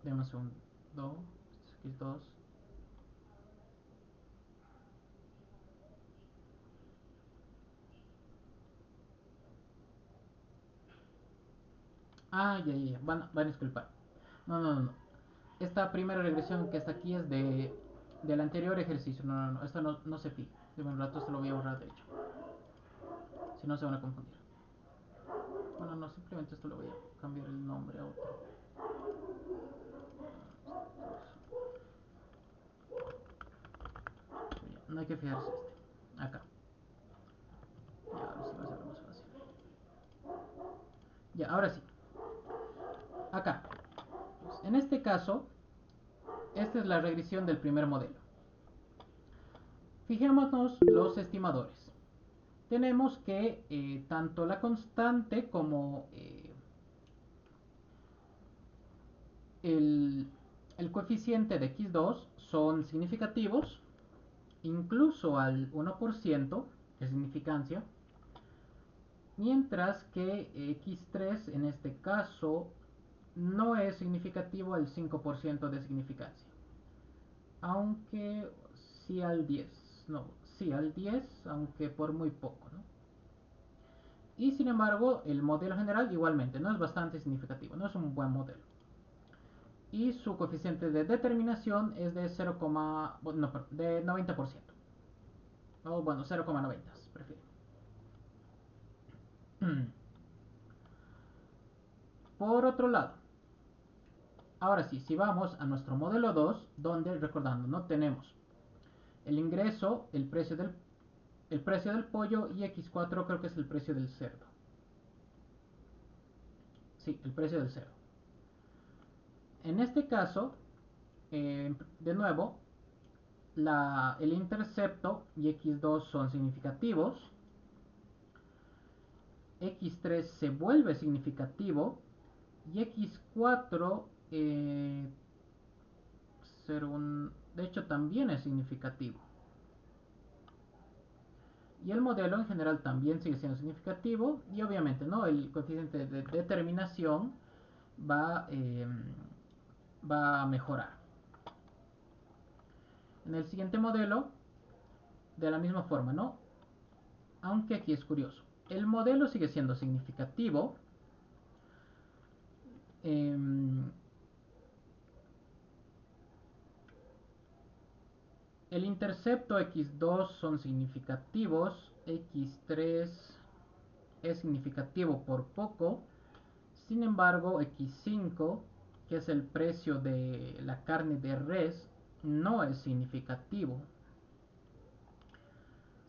demos un 2, X2, Ah, ya. Van a disculpar. No. Esta primera regresión que está aquí es del anterior ejercicio. No. Esto no se fija. De un rato se lo voy a borrar, de hecho. Si no, se van a confundir. Bueno, no, simplemente esto le voy a cambiar el nombre a otro. No hay que fijarse acá. Ya, ahora sí va a ser más fácil. Ya, ahora sí. Acá. Pues, en este caso, esta es la regresión del primer modelo. Fijémonos los estimadores. Tenemos que tanto la constante como el, el coeficiente de x2 son significativos, incluso al 1% de significancia, mientras que x3 en este caso no es significativo al 5% de significancia, aunque sí al 10, no, sí al 10, aunque por muy poco, ¿no? Y sin embargo, el modelo general igualmente no es bastante significativo, no es un buen modelo. Y su coeficiente de determinación es de 0, no, de 90%. O bueno, 0,90 prefiero. Por otro lado, ahora sí, si vamos a nuestro modelo 2, donde, recordando, no tenemos el ingreso, el precio del pollo y x4 creo que es el precio del cerdo. Sí, el precio del cerdo. En este caso, de nuevo, el intercepto y x2 son significativos, x3 se vuelve significativo y x4 de hecho también es significativo. Y el modelo en general también sigue siendo significativo y obviamente no el coeficiente de determinación va, va a mejorar. En el siguiente modelo, de la misma forma, ¿no? Aunque aquí es curioso. El modelo sigue siendo significativo. Eh, el intercepto x2 son significativos. x3 es significativo por poco. Sin embargo, x5, que es el precio de la carne de res, no es significativo.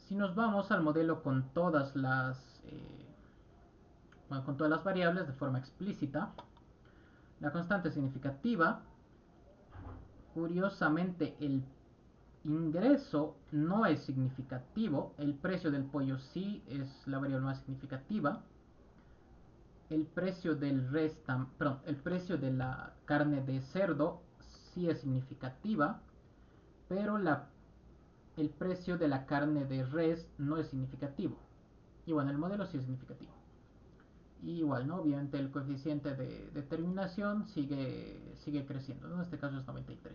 Si nos vamos al modelo con todas con todas las variables de forma explícita, la constante significativa, curiosamente el ingreso no es significativo, el precio del pollo sí es la variable más significativa, el precio del perdón, el precio de la carne de cerdo sí es significativa, pero el precio de la carne de res no es significativo. Y bueno, el modelo sí es significativo. Y igual, ¿no? Obviamente el coeficiente de determinación sigue creciendo, ¿no? En este caso es 93.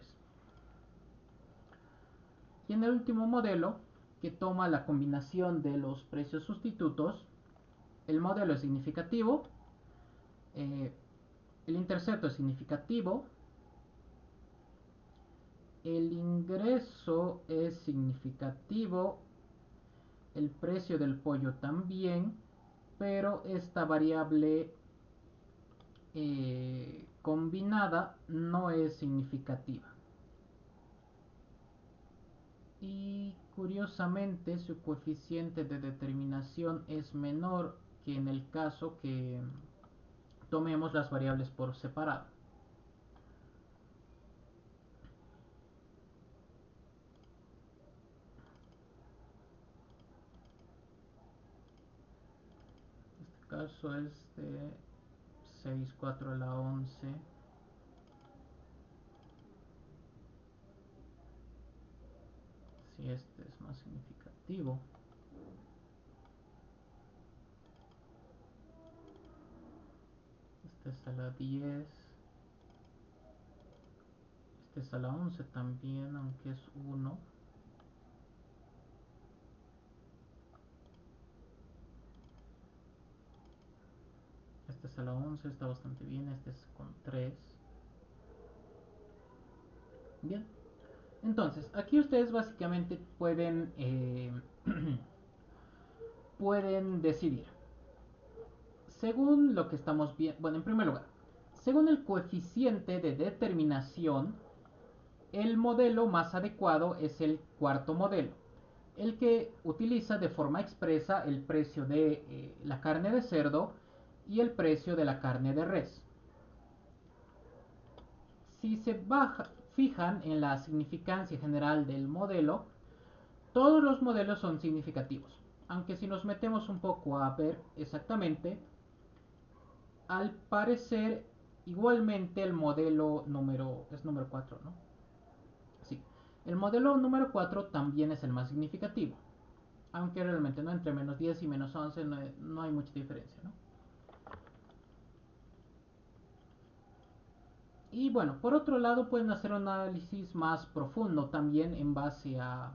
Y en el último modelo, que toma la combinación de los precios sustitutos, el modelo es significativo, eh, el intercepto es significativo, el ingreso es significativo, el precio del pollo también, pero esta variable combinada no es significativa. Y curiosamente su coeficiente de determinación es menor que en el caso que tomemos las variables por separado. Este caso es de 6,4 a la 11. Si este es más significativo. Este es a la 10. Este es a la 11 también, aunque es 1. Este es a la 11, está bastante bien. Este es con 3. Bien. Entonces, aquí ustedes básicamente pueden decidir. Según lo que estamos viendo, bueno, en primer lugar, según el coeficiente de determinación, el modelo más adecuado es el cuarto modelo, el que utiliza de forma expresa el precio de la carne de cerdo y el precio de la carne de res. Si se fijan en la significancia general del modelo, todos los modelos son significativos. Aunque si nos metemos un poco a ver exactamente, al parecer igualmente el modelo número 4, ¿no? Sí. El modelo número 4 también es el más significativo. Aunque realmente no, entre menos 10 y menos 11 no hay mucha diferencia, ¿no? Y bueno, por otro lado pueden hacer un análisis más profundo también en base a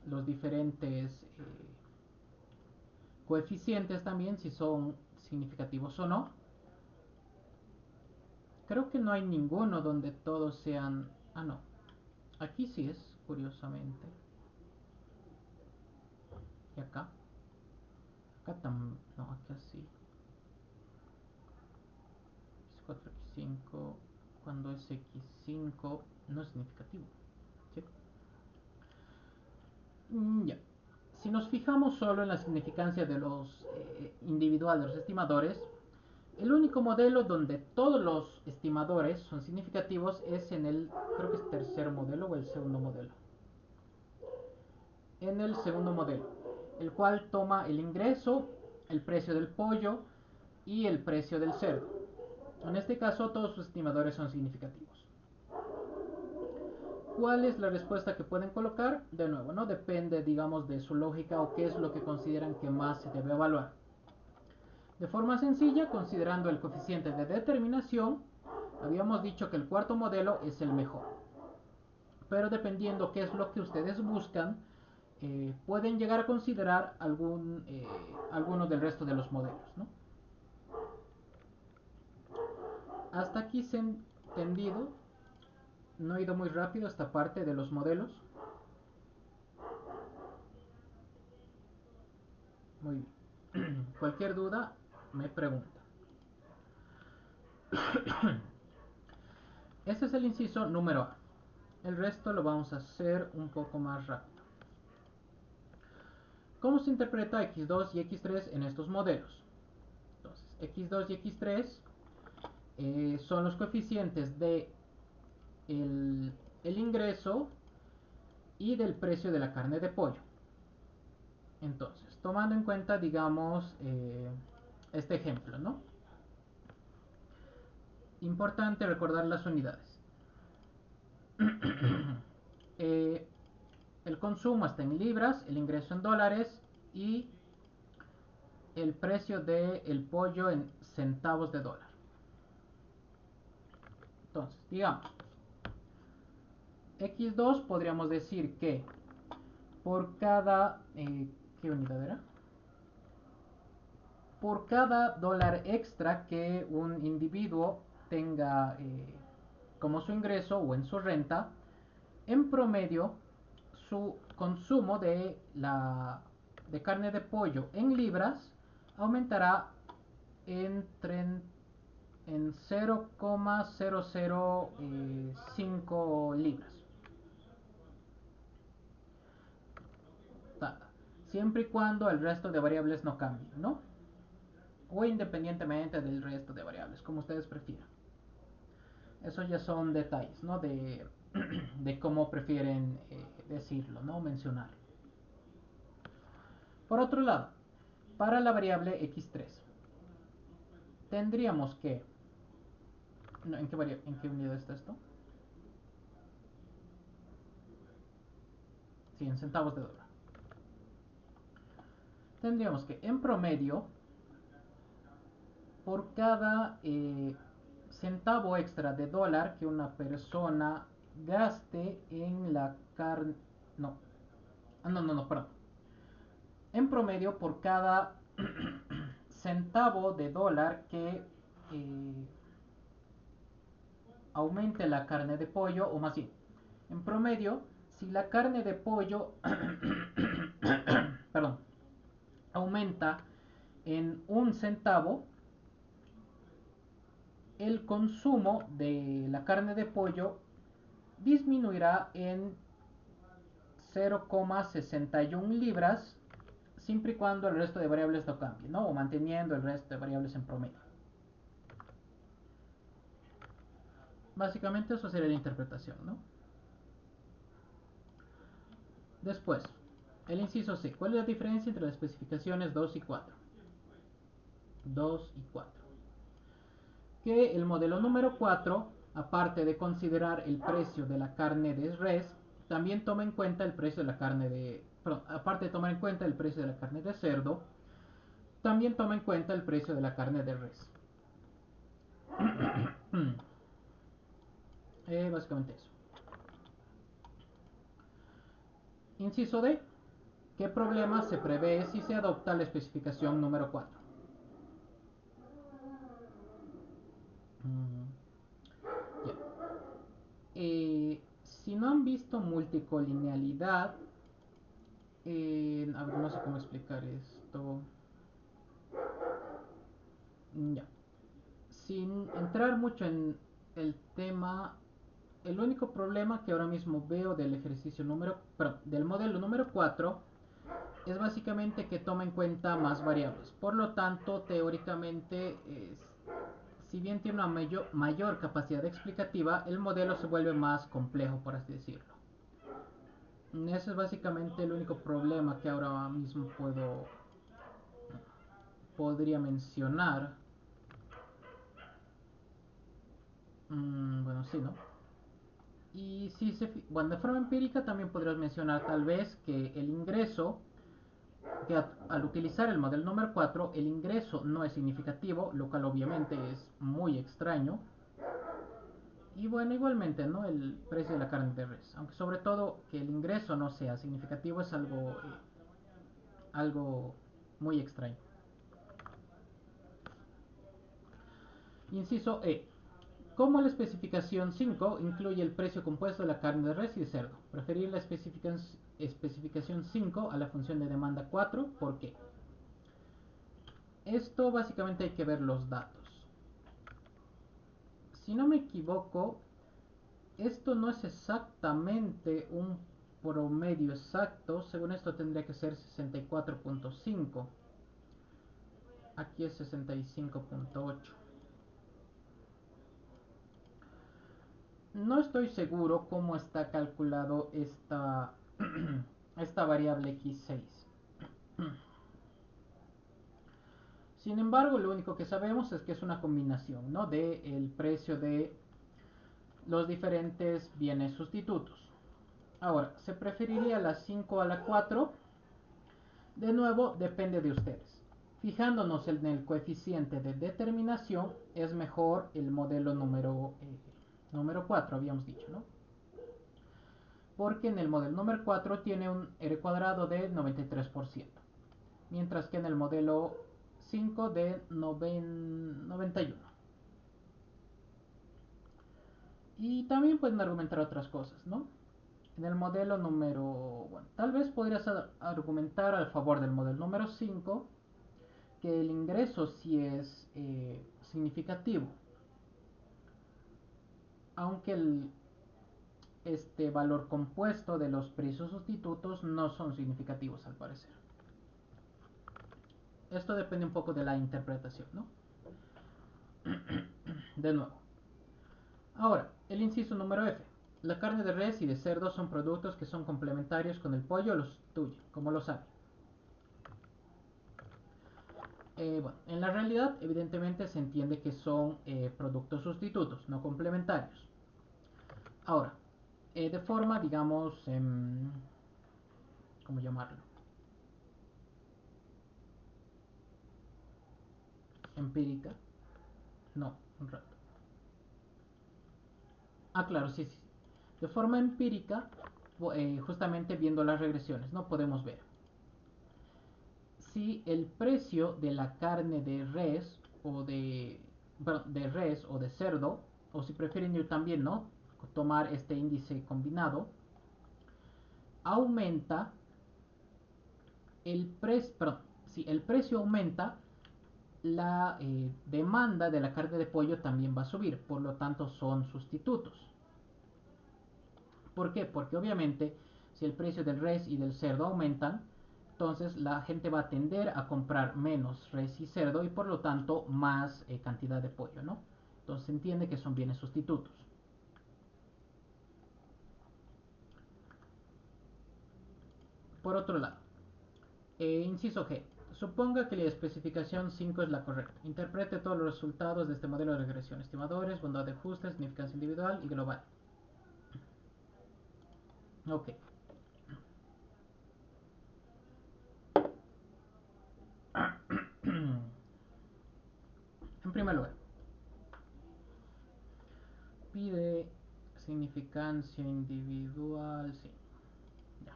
los diferentes coeficientes también, si son significativos o no. Creo que no hay ninguno donde todos sean... Ah, no. Aquí sí es, curiosamente. Y acá. Acá también... No, acá sí. X4, X5. Cuando es X5 no es significativo. ¿Sí? Ya. Si nos fijamos solo en la significancia de los individuales, de los estimadores, el único modelo donde todos los estimadores son significativos es en el, creo que es tercer modelo o el segundo modelo. En el segundo modelo, el cual toma el ingreso, el precio del pollo y el precio del cerdo. En este caso, todos sus estimadores son significativos. ¿Cuál es la respuesta que pueden colocar? De nuevo, no depende, digamos, de su lógica o qué es lo que consideran que más se debe evaluar. De forma sencilla, considerando el coeficiente de determinación, habíamos dicho que el cuarto modelo es el mejor. Pero dependiendo qué es lo que ustedes buscan, pueden llegar a considerar alguno del resto de los modelos, ¿no? Hasta aquí se ha entendido. No he ido muy rápido esta parte de los modelos. Muy bien. Cualquier duda me pregunta. Este es el inciso número A. El resto lo vamos a hacer un poco más rápido. ¿Cómo se interpreta X2 y X3 en estos modelos? Entonces, X2 y X3 son los coeficientes de el ingreso y del precio de la carne de pollo. Entonces, tomando en cuenta, digamos, este ejemplo, ¿no? Importante recordar las unidades. eh, el consumo está en libras, el ingreso en dólares y el precio del pollo en centavos de dólar. Entonces, digamos, X2 podríamos decir que por cada... ¿qué unidad era? Por cada dólar extra que un individuo tenga como su ingreso o en su renta, en promedio su consumo de carne de pollo en libras aumentará en 0,005 libras. Siempre y cuando el resto de variables no cambien, ¿no? O independientemente del resto de variables, como ustedes prefieran. Eso ya son detalles, ¿no? De cómo prefieren decirlo, ¿no? Mencionarlo. Por otro lado, para la variable x3, tendríamos que... No, ¿en qué unidad está esto? Sí, en centavos de dólar. Tendríamos que, en promedio, por cada centavo extra de dólar que una persona gaste en la carne... No. No, perdón. En promedio, por cada centavo de dólar que eh, aumente la carne de pollo, o más bien, en promedio, si la carne de pollo perdón, aumenta en 1 centavo, el consumo de la carne de pollo disminuirá en 0,61 libras, siempre y cuando el resto de variables no cambie, ¿no? O manteniendo el resto de variables en promedio. Básicamente eso sería la interpretación, ¿no? Después, el inciso C. ¿Cuál es la diferencia entre las especificaciones 2 y 4? 2 y 4. Que el modelo número 4, aparte de considerar el precio de la carne de res, también toma en cuenta el precio de la carne de... Perdón, aparte de tomar en cuenta el precio de la carne de cerdo, también toma en cuenta el precio de la carne de res. Básicamente eso. Inciso D. ¿Qué problema se prevé si se adopta la especificación número 4? Ya. Si no han visto multicolinealidad, a ver, no sé cómo explicar esto. Ya. Sin entrar mucho en el tema, el único problema que ahora mismo veo del ejercicio número, perdón, del modelo número 4 es básicamente que toma en cuenta más variables. Por lo tanto, teóricamente, si bien tiene una mayor capacidad explicativa, el modelo se vuelve más complejo, por así decirlo. Ese es básicamente el único problema que ahora mismo podría mencionar. Bueno, sí, ¿no? Y si bueno, de forma empírica también podrías mencionar tal vez que el ingreso, que al utilizar el modelo número 4, el ingreso no es significativo, lo cual obviamente es muy extraño. Y bueno, igualmente, ¿no? El precio de la carne de res. Aunque sobre todo que el ingreso no sea significativo es algo muy extraño. Inciso E. Como la especificación 5 incluye el precio compuesto de la carne de res y de cerdo. Preferir la especificación 5 a la función de demanda 4. ¿Por qué? Esto básicamente hay que ver los datos. Si no me equivoco, esto no es exactamente un promedio exacto. Según esto tendría que ser 64.5. Aquí es 65.8. No estoy seguro cómo está calculado esta variable x6. Sin embargo, lo único que sabemos es que es una combinación, ¿no? De el precio de los diferentes bienes sustitutos. Ahora, ¿se preferiría la 5 a la 4? De nuevo, depende de ustedes. Fijándonos en el coeficiente de determinación, es mejor el modelo número 4, habíamos dicho, ¿no? Porque en el modelo número 4 tiene un R cuadrado de 93%, mientras que en el modelo 5 de 91. Y también pueden argumentar otras cosas, ¿no? En el modelo número... Bueno, tal vez podrías argumentar al favor del modelo número 5 que el ingreso sí es significativo, aunque este valor compuesto de los precios sustitutos no son significativos al parecer. Esto depende un poco de la interpretación, ¿no? De nuevo. Ahora, el inciso número F. La carne de res y de cerdo son productos que son complementarios con el pollo o los sustituyen, como lo saben. Bueno, en la realidad, evidentemente se entiende que son productos sustitutos, no complementarios. Ahora, de forma, digamos, ¿cómo llamarlo? Empírica. No, un rato. Ah, claro, sí, sí. De forma empírica, justamente viendo las regresiones, no podemos ver si el precio de la carne de res o de perdón, de res o de cerdo, o si prefieren ir también, ¿no? Tomar este índice combinado, aumenta el precio, perdón, si el precio aumenta, la demanda de la carne de pollo también va a subir, por lo tanto son sustitutos. ¿Por qué? Porque obviamente si el precio del res y del cerdo aumentan, entonces la gente va a tender a comprar menos res y cerdo y por lo tanto más cantidad de pollo, ¿no? Entonces se entiende que son bienes sustitutos. Por otro lado, inciso G. Suponga que la especificación 5 es la correcta. Interprete todos los resultados de este modelo de regresión. Estimadores, bondad de ajuste, significancia individual y global. Ok. En primer lugar, pide significancia individual, sí. Ya.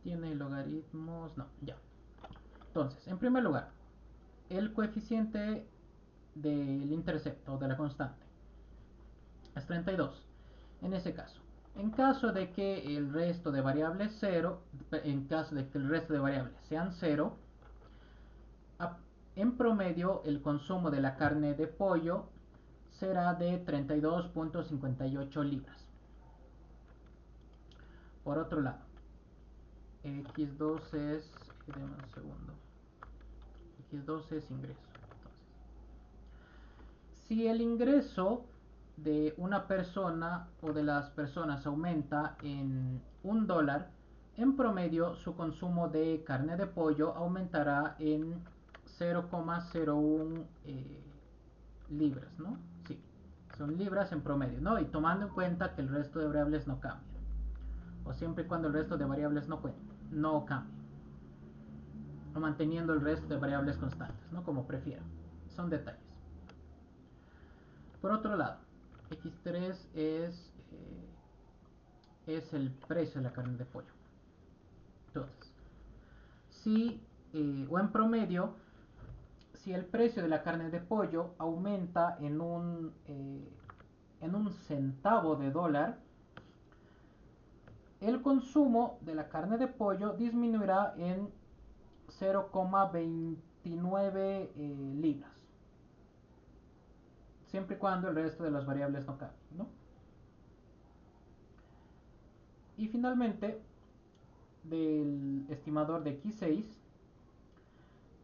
¿Tiene logaritmos? No, ya. Entonces, en primer lugar, el coeficiente del intercepto o de la constante es 32. En ese caso, en caso de que el resto de variables en caso de que el resto de variables sean 0, en promedio el consumo de la carne de pollo será de 32.58 libras. Por otro lado, X2 es, deme un segundo, X2 es ingreso. Entonces, si el ingreso de una persona o de las personas aumenta en $1, en promedio su consumo de carne de pollo aumentará en 0,01 libras, ¿no? Sí, son libras en promedio, ¿no? Y tomando en cuenta que el resto de variables no cambian, o siempre y cuando el resto de variables no cambien, o manteniendo el resto de variables constantes, ¿no? Como prefieran, son detalles. Por otro lado, X3 es el precio de la carne de pollo. Entonces, si, o en promedio, si el precio de la carne de pollo aumenta en un centavo de dólar, el consumo de la carne de pollo disminuirá en 0,29 libras, siempre y cuando el resto de las variables no cambien, ¿no? Y finalmente, del estimador de X6,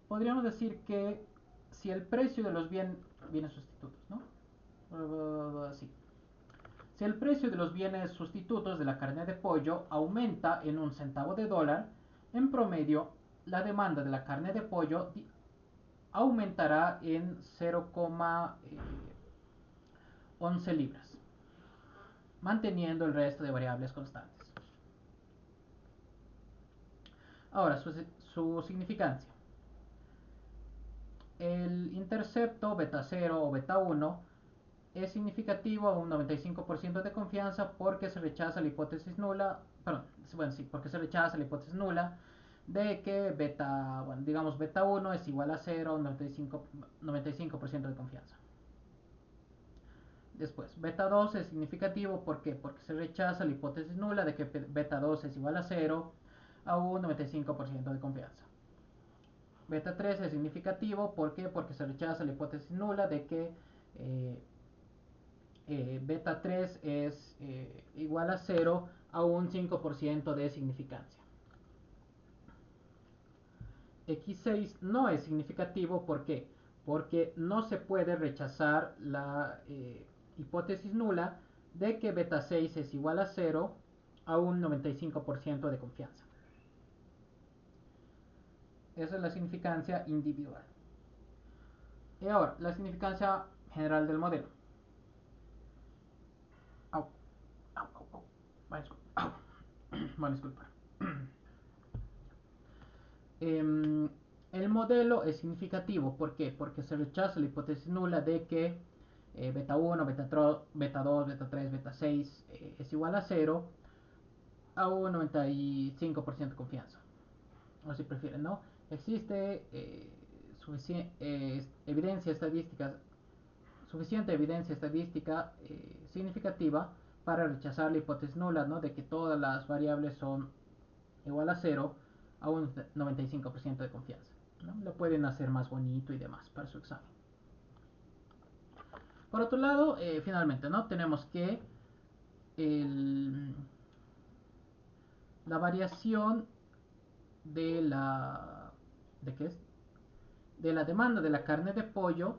podríamos decir que si el precio de los bienes sustitutos, ¿no? Sí. Si el precio de los bienes sustitutos de la carne de pollo aumenta en un centavo de dólar, en promedio la demanda de la carne de pollo aumentará en 0,11 libras, manteniendo el resto de variables constantes. Ahora, su significancia. El intercepto beta 0 o beta 1 es significativo a un 95% de confianza porque se rechaza la hipótesis nula, perdón, bueno, sí, porque se rechaza la hipótesis nula de que beta, bueno, digamos beta 1 es igual a 0, 95% de confianza. Después, beta 2 es significativo, ¿por qué? Porque se rechaza la hipótesis nula de que beta 2 es igual a 0 a un 95% de confianza. Beta 3 es significativo, ¿por qué? Porque se rechaza la hipótesis nula de que beta 3 es igual a 0 a un 5% de significancia. X6 no es significativo, ¿por qué? Porque no se puede rechazar la hipótesis nula de que beta 6 es igual a 0 a un 95% de confianza. Esa es la significancia individual. Y ahora, la significancia general del modelo. Au, au, au, au. Bueno, disculpa. El modelo es significativo, ¿por qué? Porque se rechaza la hipótesis nula de que beta 1, beta 2, beta 3, beta 6 es igual a 0 a un 95% de confianza. O si prefieren, ¿no? Existe evidencia estadística, suficiente evidencia estadística significativa para rechazar la hipótesis nula, ¿no? De que todas las variables son igual a cero a un 95% de confianza, ¿no? Lo pueden hacer más bonito y demás para su examen. Por otro lado, finalmente, ¿no? Tenemos que la variación de la ¿de qué es? De la demanda de la carne de pollo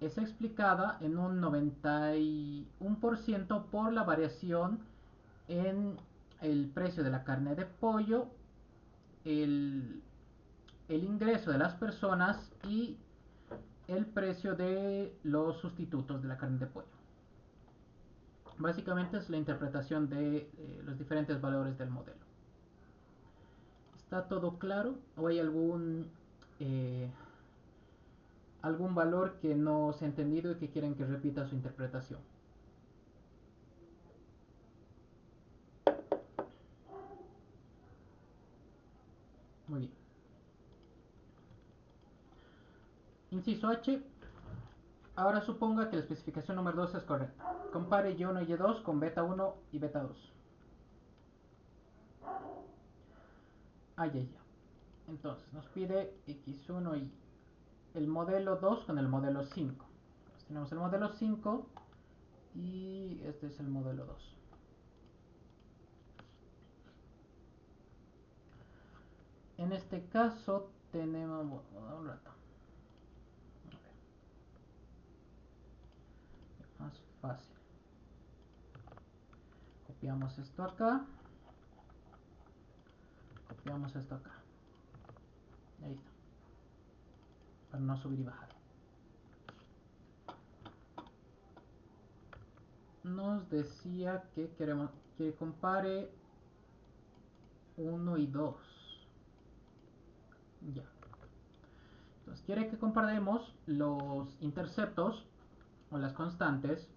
es explicada en un 91% por la variación en el precio de la carne de pollo, el, el ingreso de las personas y el precio de los sustitutos de la carne de pollo. Básicamente es la interpretación de los diferentes valores del modelo. ¿Está todo claro? ¿O hay algún valor que no se ha entendido y que quieren que repita su interpretación? Muy bien. Inciso H. Ahora suponga que la especificación número 2 es correcta. Compare Y1 y Y2 con beta 1 y beta 2. Ah, ya. Entonces nos pide X1 y el modelo 2 con el modelo 5. Entonces, tenemos el modelo 5 y este es el modelo 2. En este caso tenemos... Bueno, un rato. Más fácil. Copiamos esto acá. Copiamos esto acá. Ahí está. Para no subir y bajar. Nos decía que queremos que compare 1 y 2. Ya. Entonces quiere que comparemos los interceptos o las constantes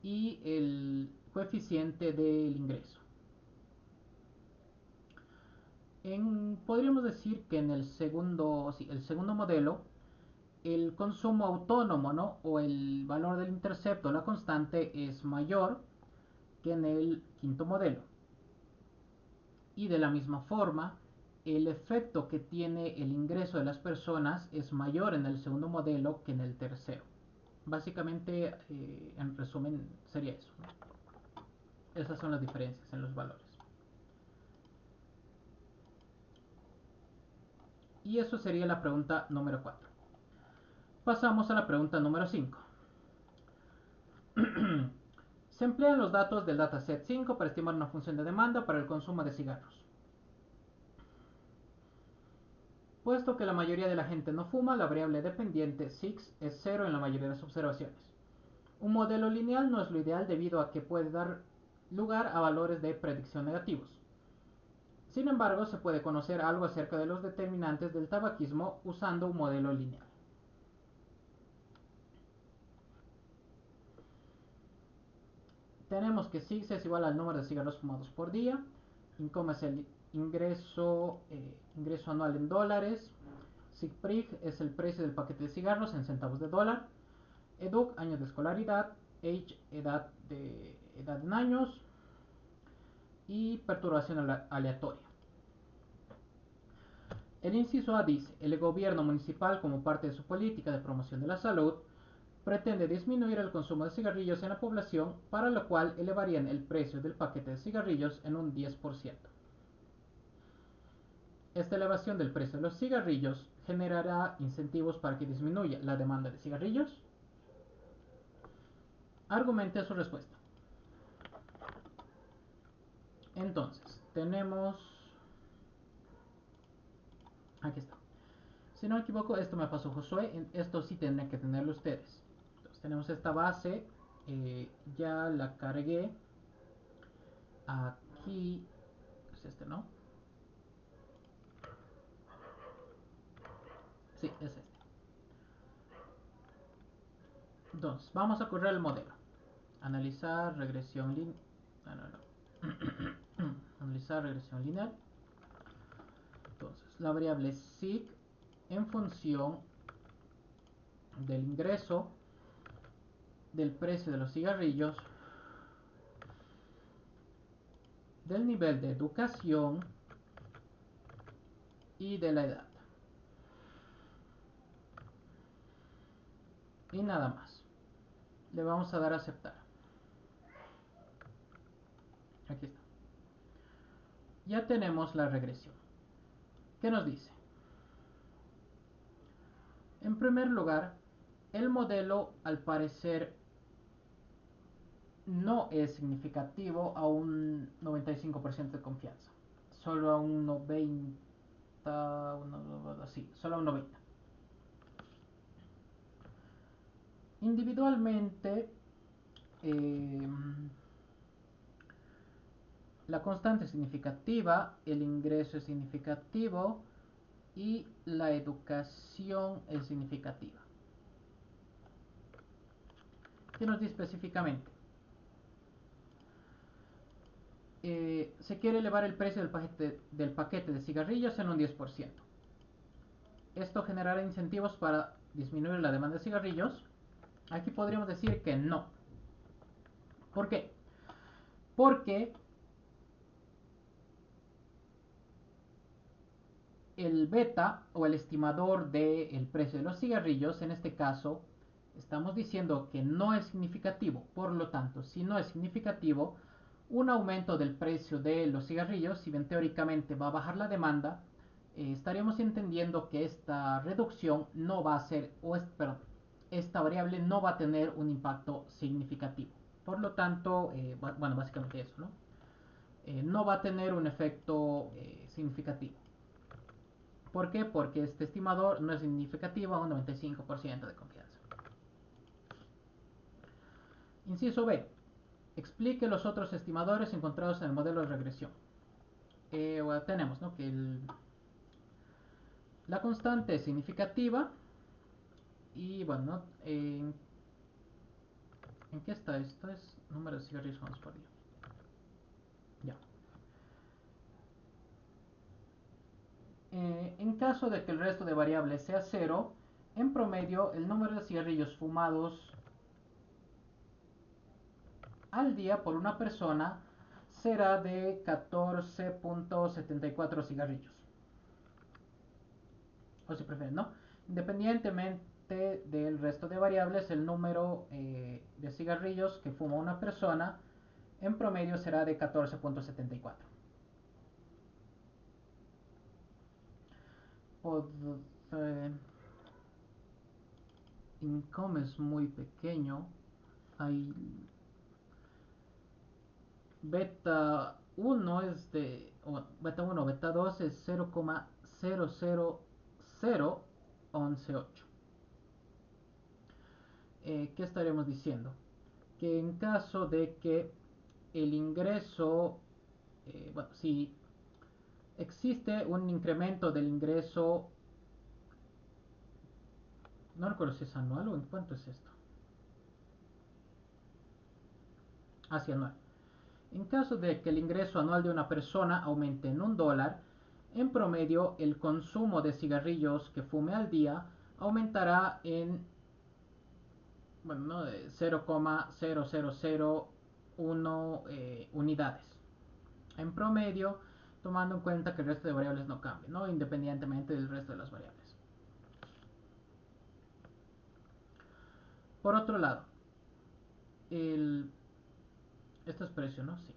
y el coeficiente del ingreso. Podríamos decir que en el segundo modelo, el consumo autónomo, ¿no? O el valor del intercepto, la constante, es mayor que en el quinto modelo. Y de la misma forma, el efecto que tiene el ingreso de las personas es mayor en el segundo modelo que en el tercero. Básicamente, en resumen, sería eso, ¿no? Esas son las diferencias en los valores. Y eso sería la pregunta número 4. Pasamos a la pregunta número 5. Se emplean los datos del dataset 5 para estimar una función de demanda para el consumo de cigarros. Puesto que la mayoría de la gente no fuma, la variable dependiente 6 es 0 en la mayoría de las observaciones. Un modelo lineal no es lo ideal debido a que puede dar lugar a valores de predicción negativos. Sin embargo, se puede conocer algo acerca de los determinantes del tabaquismo usando un modelo lineal. Tenemos que SIG es igual al número de cigarros fumados por día. Income es el ingreso anual en dólares. SIGPRIG es el precio del paquete de cigarros en centavos de dólar. EDUC, años de escolaridad. Age, edad en años. Y perturbación aleatoria. El inciso A dice, el gobierno municipal, como parte de su política de promoción de la salud, pretende disminuir el consumo de cigarrillos en la población, para lo cual elevarían el precio del paquete de cigarrillos en un 10%. Esta elevación del precio de los cigarrillos generará incentivos para que disminuya la demanda de cigarrillos. Argumente su respuesta. Entonces, tenemos... Aquí está. Si no me equivoco, esto me pasó Josué. Esto sí tienen que tenerlo ustedes. Entonces, tenemos esta base. Ya la cargué. Aquí... Es este, ¿no? Sí, es este. Entonces, vamos a correr el modelo. Analizar regresión lineal. Analizar regresión lineal. Entonces, la variable sig en función del ingreso, del precio de los cigarrillos, del nivel de educación y de la edad. Y nada más. Le vamos a dar a aceptar. Aquí está. Ya tenemos la regresión. ¿Qué nos dice? En primer lugar, el modelo al parecer no es significativo a un 95% de confianza. Solo a un 90, sí, solo a un 90. Individualmente, eh, la constante es significativa, el ingreso es significativo y la educación es significativa. ¿Qué nos dice específicamente? Se quiere elevar el precio del paquete de cigarrillos en un 10%. Esto generará incentivos para disminuir la demanda de cigarrillos. Aquí podríamos decir que no. ¿Por qué? Porque el beta o el estimador del precio de los cigarrillos, en este caso, estamos diciendo que no es significativo. Por lo tanto, si no es significativo, un aumento del precio de los cigarrillos, si bien teóricamente va a bajar la demanda, estaríamos entendiendo que esta reducción no va a ser, perdón, esta variable no va a tener un impacto significativo. Por lo tanto, bueno, básicamente eso, ¿no? No va a tener un efecto significativo. ¿Por qué? Porque este estimador no es significativo a un 95% de confianza. Inciso B. Explique los otros estimadores encontrados en el modelo de regresión. Bueno, tenemos, ¿no?, que la constante es significativa y bueno, ¿no? ¿En qué está esto? Es número de cigarrillos fumados por día. Ya. En caso de que el resto de variables sea cero, en promedio el número de cigarrillos fumados al día por una persona será de 14.74 cigarrillos. O si prefieren, ¿no? Independientemente del resto de variables, el número de cigarrillos que fuma una persona en promedio será de 14.74. Eh, income es muy pequeño. Hay beta 1 es de, beta 1, beta 2 es 0,000118. ¿Qué estaremos diciendo? Que en caso de que el ingreso, bueno, si existe un incremento del ingreso, no recuerdo si es anual o en cuánto es esto. Hacia anual. En caso de que el ingreso anual de una persona aumente en $1, en promedio el consumo de cigarrillos que fume al día aumentará en, bueno, ¿no?, 0,0001 unidades. En promedio, tomando en cuenta que el resto de variables no cambia, ¿no?, independientemente del resto de las variables. Por otro lado, el, esto es precio, ¿no? Sí.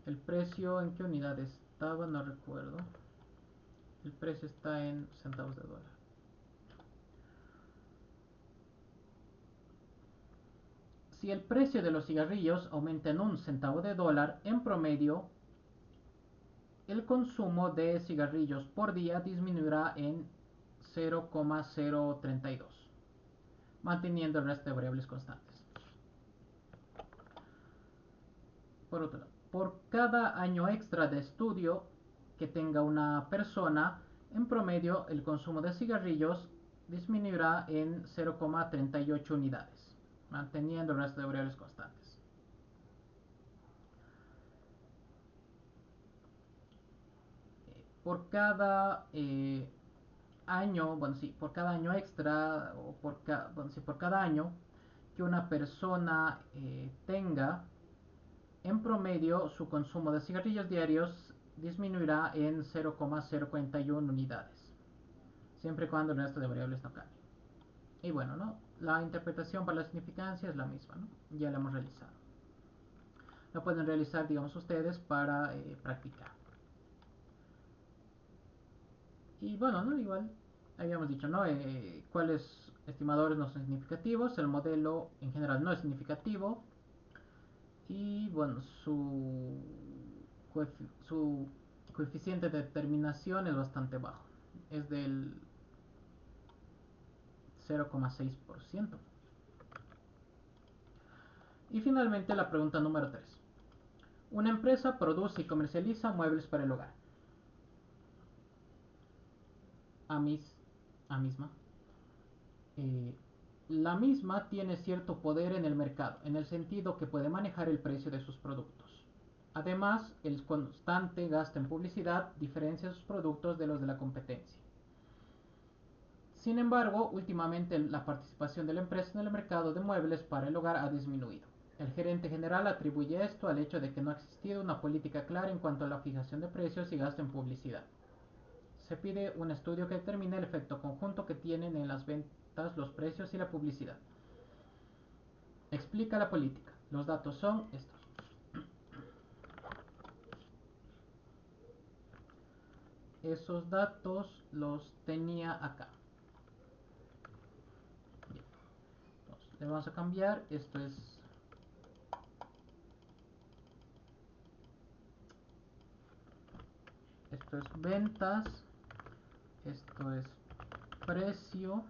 El precio, ¿en qué unidad estaba? No recuerdo. El precio está en centavos de dólar. Si el precio de los cigarrillos aumenta en un centavo de dólar, en promedio, el consumo de cigarrillos por día disminuirá en 0,032, manteniendo el resto de variables constantes. Por otro lado, por cada año extra de estudio que tenga una persona, en promedio el consumo de cigarrillos disminuirá en 0,38 unidades, manteniendo el resto de variables constantes. Por cada año, bueno, sí, por cada año extra, o bueno, sí, por cada año que una persona tenga, en promedio su consumo de cigarrillos diarios disminuirá en 0,041 unidades, siempre y cuando el resto de variables no cambien. Y bueno, ¿no? La interpretación para la significancia es la misma, ¿no? Ya la hemos realizado. La pueden realizar, digamos, ustedes para practicar. Y bueno, ¿no? Igual habíamos dicho, ¿no? Cuáles estimadores no son significativos. El modelo en general no es significativo. Y bueno, su coeficiente de determinación es bastante bajo. Es del 0,6%. Y finalmente la pregunta número 3. Una empresa produce y comercializa muebles para el hogar. A, mis, a misma. Eh, la misma tiene cierto poder en el mercado, en el sentido que puede manejar el precio de sus productos. Además, el constante gasto en publicidad diferencia sus productos de los de la competencia. Sin embargo, últimamente la participación de la empresa en el mercado de muebles para el hogar ha disminuido. El gerente general atribuye esto al hecho de que no ha existido una política clara en cuanto a la fijación de precios y gasto en publicidad. Se pide un estudio que determine el efecto conjunto que tienen en las ventas los precios y la publicidad. Explica la política. Los datos son estos. Esos datos los tenía acá. Bien. Entonces, le vamos a cambiar. Esto es ventas. Esto es precio.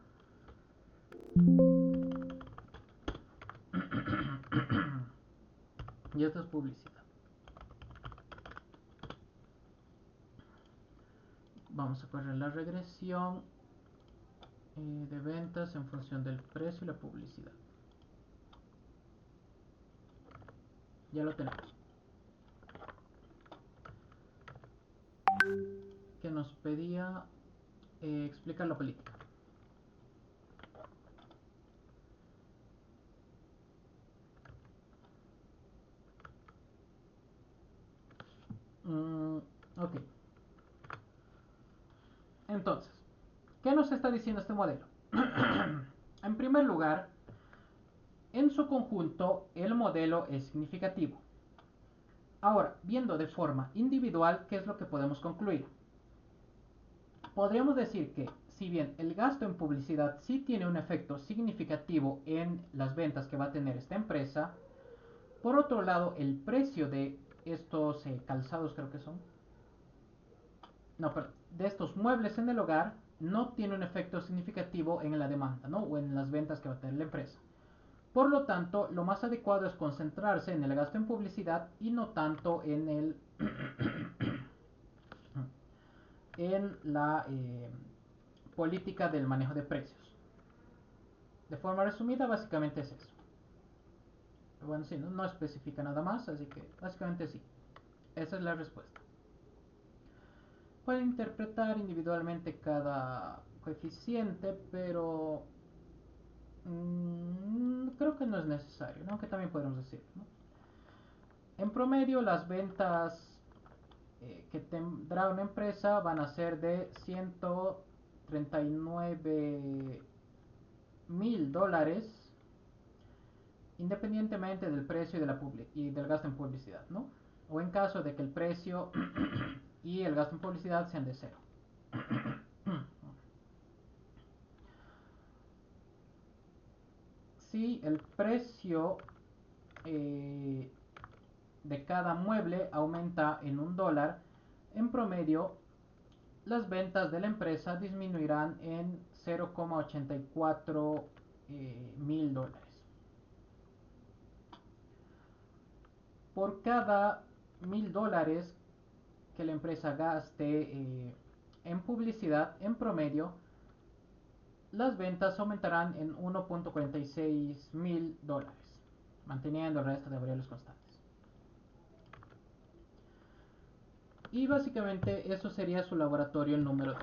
Y esto es publicidad. Vamos a correr la regresión de ventas en función del precio y la publicidad. Ya lo tenemos. Que nos pedía explicar la política. Ok. Entonces, ¿qué nos está diciendo este modelo? En primer lugar, en su conjunto, el modelo es significativo. Ahora, viendo de forma individual, ¿qué es lo que podemos concluir? Podríamos decir que, si bien el gasto en publicidad sí tiene un efecto significativo en las ventas que va a tener esta empresa, por otro lado, el precio de estos calzados, creo que son, no, perdón, de estos muebles en el hogar no tiene un efecto significativo en la demanda, ¿no? O en las ventas que va a tener la empresa. Por lo tanto, lo más adecuado es concentrarse en el gasto en publicidad y no tanto en en la política del manejo de precios. De forma resumida, básicamente es eso. Bueno, sí, no especifica nada más, así que básicamente sí. Esa es la respuesta. Puede interpretar individualmente cada coeficiente, pero creo que no es necesario, ¿no? Que también podemos decir, ¿no? En promedio, las ventas que tendrá una empresa van a ser de $139,000, independientemente del precio y del gasto en publicidad, ¿no? O en caso de que el precio y el gasto en publicidad sean de cero. Si el precio de cada mueble aumenta en $1, en promedio las ventas de la empresa disminuirán en 0,84 mil dólares. Por cada $1,000 que la empresa gaste en publicidad, en promedio, las ventas aumentarán en 1,46 mil dólares, manteniendo el resto de variables constantes. Y básicamente eso sería su laboratorio número 2.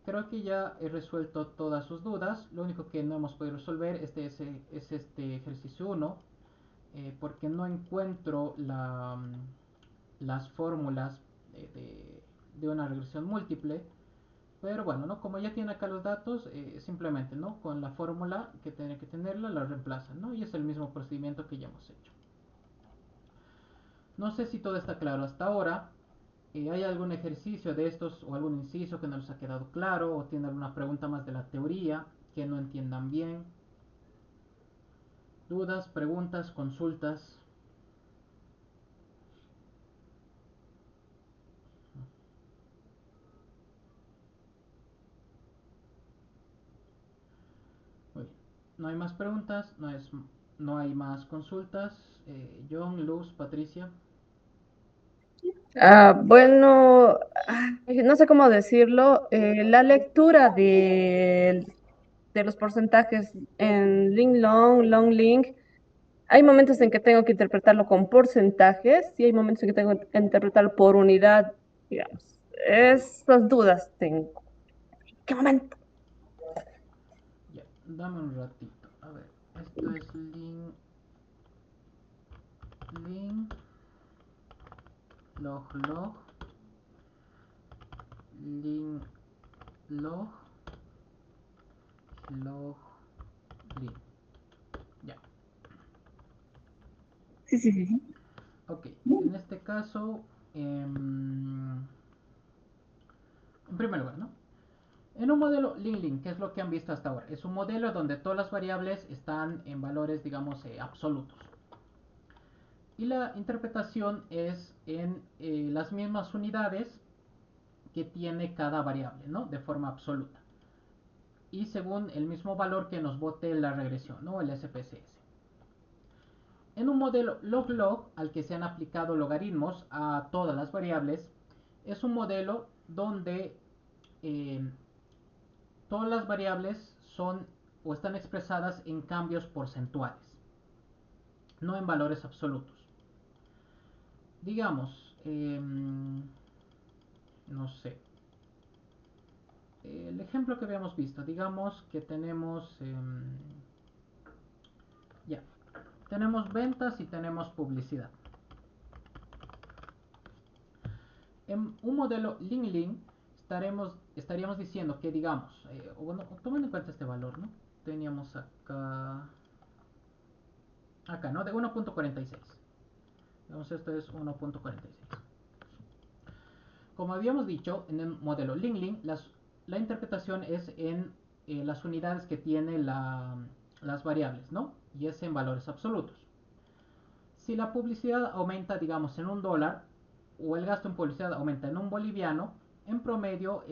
creo que ya he resuelto todas sus dudas. Lo único que no hemos podido resolver es este ejercicio uno, porque no encuentro las fórmulas de una regresión múltiple. Pero bueno, ¿no? Como ya tiene acá los datos, simplemente, ¿no? Con la fórmula que tiene que tenerla, la reemplazan, ¿no? Y es el mismo procedimiento que ya hemos hecho. No sé si todo está claro hasta ahora. ¿Hay algún ejercicio de estos o algún inciso que no les ha quedado claro? ¿O tiene alguna pregunta más de la teoría que no entiendan bien? ¿Dudas, preguntas, consultas? Muy bien. No hay más preguntas, no hay más consultas. John, Luz, Patricia. Bueno, no sé cómo decirlo. La lectura de los porcentajes en Ling Long, Long Ling, hay momentos en que tengo que interpretarlo con porcentajes y hay momentos en que tengo que interpretarlo por unidad, digamos. Esas dudas tengo. ¿Qué momento? Ya, dame un ratito. A ver, esto es ling, log, ling, log, log, ling. Ya, Sí, sí, sí, sí. ok. En este caso, en primer lugar, ¿no? En un modelo Ling-Ling, ¿qué es lo que han visto hasta ahora? Es un modelo donde todas las variables están en valores, digamos, absolutos. Y la interpretación es en las mismas unidades que tiene cada variable, ¿no? De forma absoluta. Y según el mismo valor que nos bote la regresión, ¿no? El SPSS. En un modelo log-log al que se han aplicado logaritmos a todas las variables, es un modelo donde eh, todas las variables son o están expresadas en cambios porcentuales, no en valores absolutos. Digamos, no sé, el ejemplo que habíamos visto, digamos que tenemos, ya, tenemos ventas y tenemos publicidad. En un modelo Ling-Ling estaríamos diciendo que, digamos, bueno, tomando en cuenta este valor, ¿no? Teníamos acá, ¿no? De 1.46. Digamos, esto es 1.46. Como habíamos dicho, en el modelo Ling-Ling, la interpretación es en las unidades que tiene las variables, ¿no? Y es en valores absolutos. Si la publicidad aumenta, digamos, en $1, o el gasto en publicidad aumenta en $1, en promedio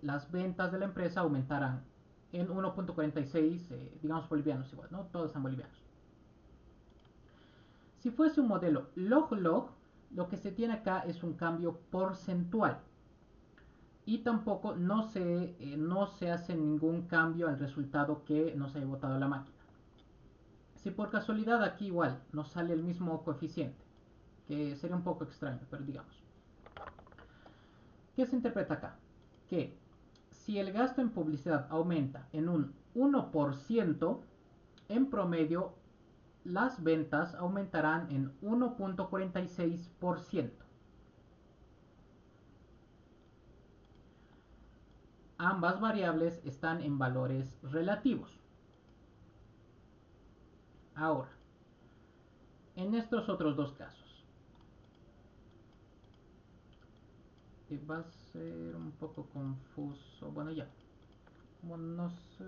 las ventas de la empresa aumentarán en 1.46, digamos, bolivianos igual, ¿no? Todos son bolivianos. Si fuese un modelo log-log, lo que se tiene acá es un cambio porcentual. Y tampoco no se hace ningún cambio al resultado que nos haya botado la máquina. Si por casualidad aquí igual nos sale el mismo coeficiente, que sería un poco extraño, pero digamos. ¿Qué se interpreta acá? Que si el gasto en publicidad aumenta en un 1%, en promedio las ventas aumentarán en 1.46%. Ambas variables están en valores relativos. Ahora, en estos otros dos casos, va a ser un poco confuso. Bueno, ya. Bueno, no sé.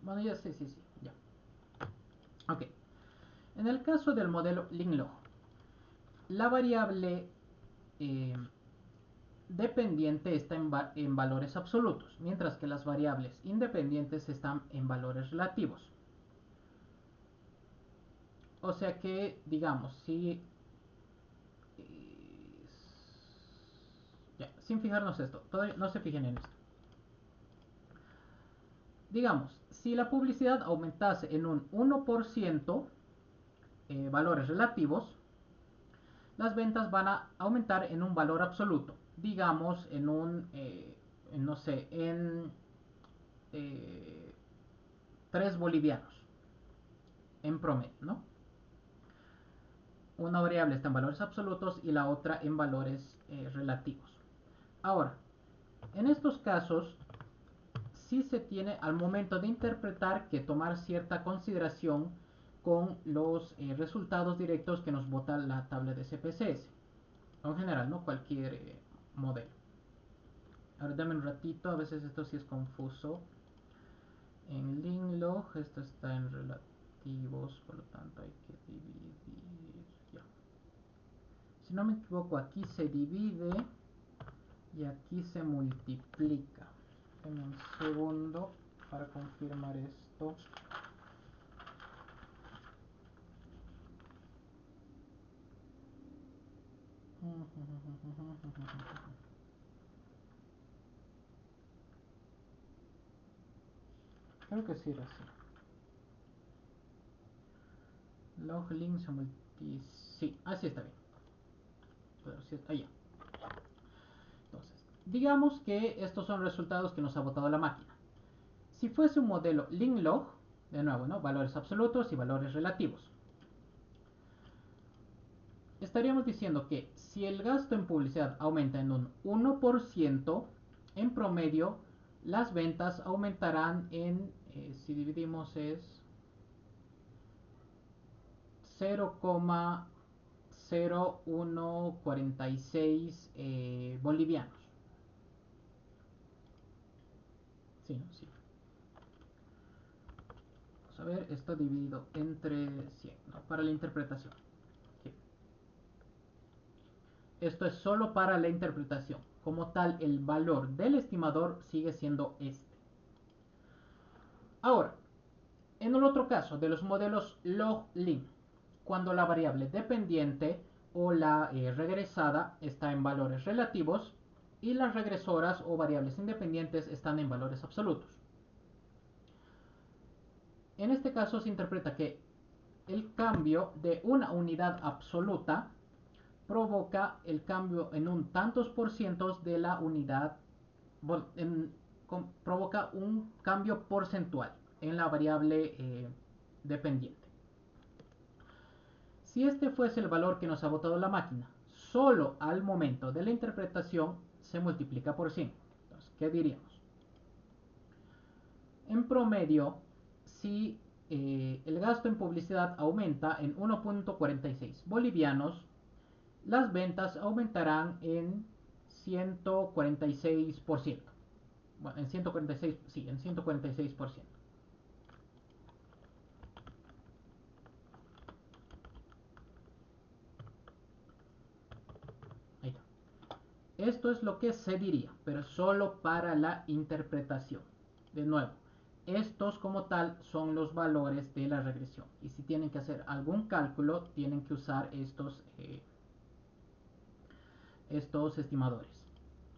Bueno, ya sí, sí, sí. Ya. Ok. En el caso del modelo Linglog, la variable eh, dependiente está en valores absolutos, mientras que las variables independientes están en valores relativos. O sea que, digamos, si ya, sin fijarnos esto, todavía no se fijen en esto. Digamos, si la publicidad aumentase en un 1%, valores relativos, las ventas van a aumentar en un valor absoluto. Digamos, no sé, en 3 bolivianos en promedio, ¿no? Una variable está en valores absolutos y la otra en valores relativos. Ahora, en estos casos, sí se tiene al momento de interpretar que tomar cierta consideración con los resultados directos que nos bota la tabla de CPCS. En general, ¿no? Cualquier modelo. Ahora dame un ratito, a veces esto sí es confuso. En linlog, esto está en relativos, por lo tanto hay que dividir. Ya. Si no me equivoco, aquí se divide y aquí se multiplica. Dame un segundo para confirmar esto. Creo que sí era así. Log link se multi... Sí, así está bien. Pero sí está allá. Entonces, digamos que estos son resultados que nos ha botado la máquina. Si fuese un modelo link log, de nuevo, ¿no? Valores absolutos y valores relativos. Estaríamos diciendo que si el gasto en publicidad aumenta en un 1%, en promedio las ventas aumentarán en, si dividimos es 0,0146 bolivianos. Sí, ¿no? Sí. Vamos a ver, esto dividido entre 100, ¿no? Para la interpretación. Sí. Esto es solo para la interpretación. Como tal, el valor del estimador sigue siendo este. Ahora, en el otro caso de los modelos log-lin, cuando la variable dependiente o la regresada está en valores relativos y las regresoras o variables independientes están en valores absolutos. En este caso se interpreta que el cambio de una unidad absoluta provoca el cambio en un tantos por cientos de la unidad, bueno, provoca un cambio porcentual en la variable dependiente. Si este fuese el valor que nos ha botado la máquina, solo al momento de la interpretación se multiplica por 100. Entonces, ¿qué diríamos? En promedio, si el gasto en publicidad aumenta en 1.46 bolivianos, las ventas aumentarán en 146%. Bueno, en 146, sí, en 146%. Ahí está. Esto es lo que se diría, pero solo para la interpretación. De nuevo, estos como tal son los valores de la regresión. Y si tienen que hacer algún cálculo, tienen que usar estos estimadores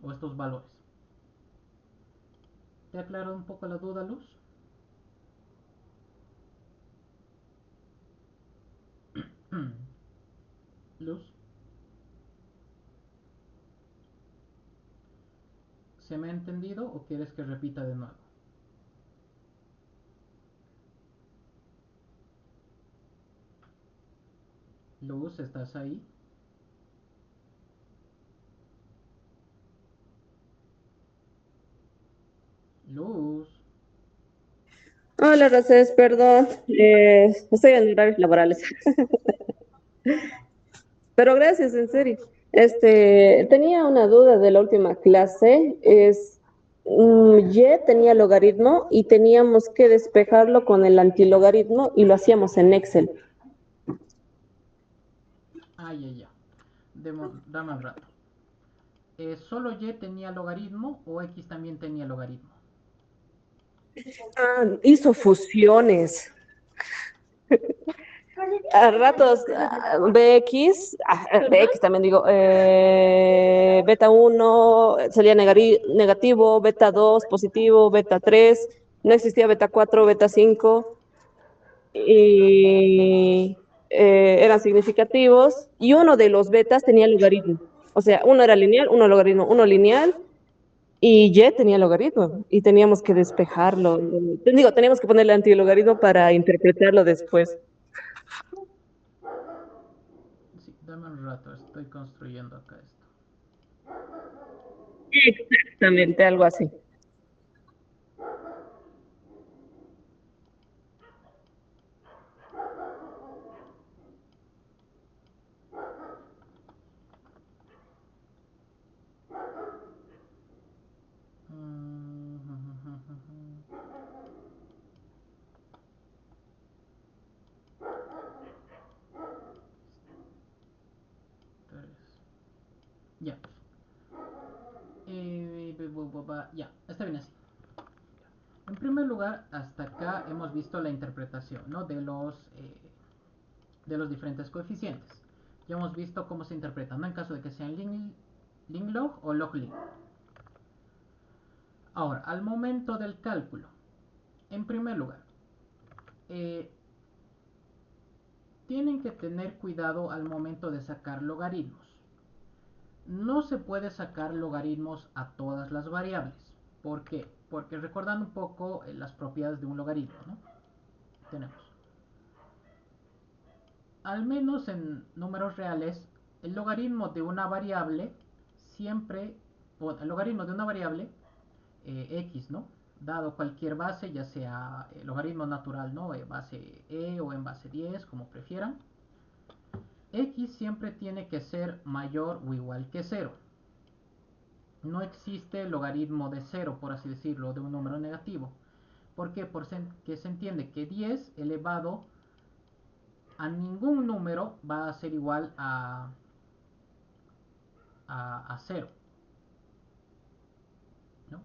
o estos valores. ¿Te ha aclarado un poco la duda, Luz? Luz, ¿se me ha entendido o quieres que repita de nuevo? Luz, ¿estás ahí? Luz. Hola, Rosés, perdón. Estoy en horarios laborales. Pero gracias, en serio. Tenía una duda de la última clase. Y tenía logaritmo y teníamos que despejarlo con el antilogaritmo y lo hacíamos en Excel. Ya. Dame un rato. ¿Solo y tenía logaritmo o x también tenía logaritmo? Hizo fusiones. A ratos BX también digo, beta 1 salía negativo, beta 2 positivo, beta 3 no existía beta 4 beta 5 y eran significativos y uno de los betas tenía logaritmo. O sea, uno era lineal, uno logaritmo, uno lineal y Y tenía logaritmo y teníamos que despejarlo. Digo, teníamos que ponerle antilogaritmo para interpretarlo después. Sí, dame un rato, estoy construyendo acá esto. Exactamente, algo así. Ya. Ya, está bien así. En primer lugar, hasta acá hemos visto la interpretación, ¿no? De los diferentes coeficientes. Ya hemos visto cómo se interpretan, ¿no? En caso de que sean ling log o log ling. Ahora, al momento del cálculo, en primer lugar, eh, tienen que tener cuidado al momento de sacar logaritmos. No se puede sacar logaritmos a todas las variables. ¿Por qué? Porque recordando un poco las propiedades de un logaritmo, ¿no? Tenemos, al menos en números reales, el logaritmo de una variable siempre, el logaritmo de una variable x, ¿no? Dado cualquier base, ya sea logaritmo natural, ¿no? Base o en base 10, como prefieran. X siempre tiene que ser mayor o igual que 0. No existe logaritmo de 0, por así decirlo, de un número negativo. ¿Por qué? Porque se entiende que 10 elevado a ningún número va a ser igual a 0. ¿No?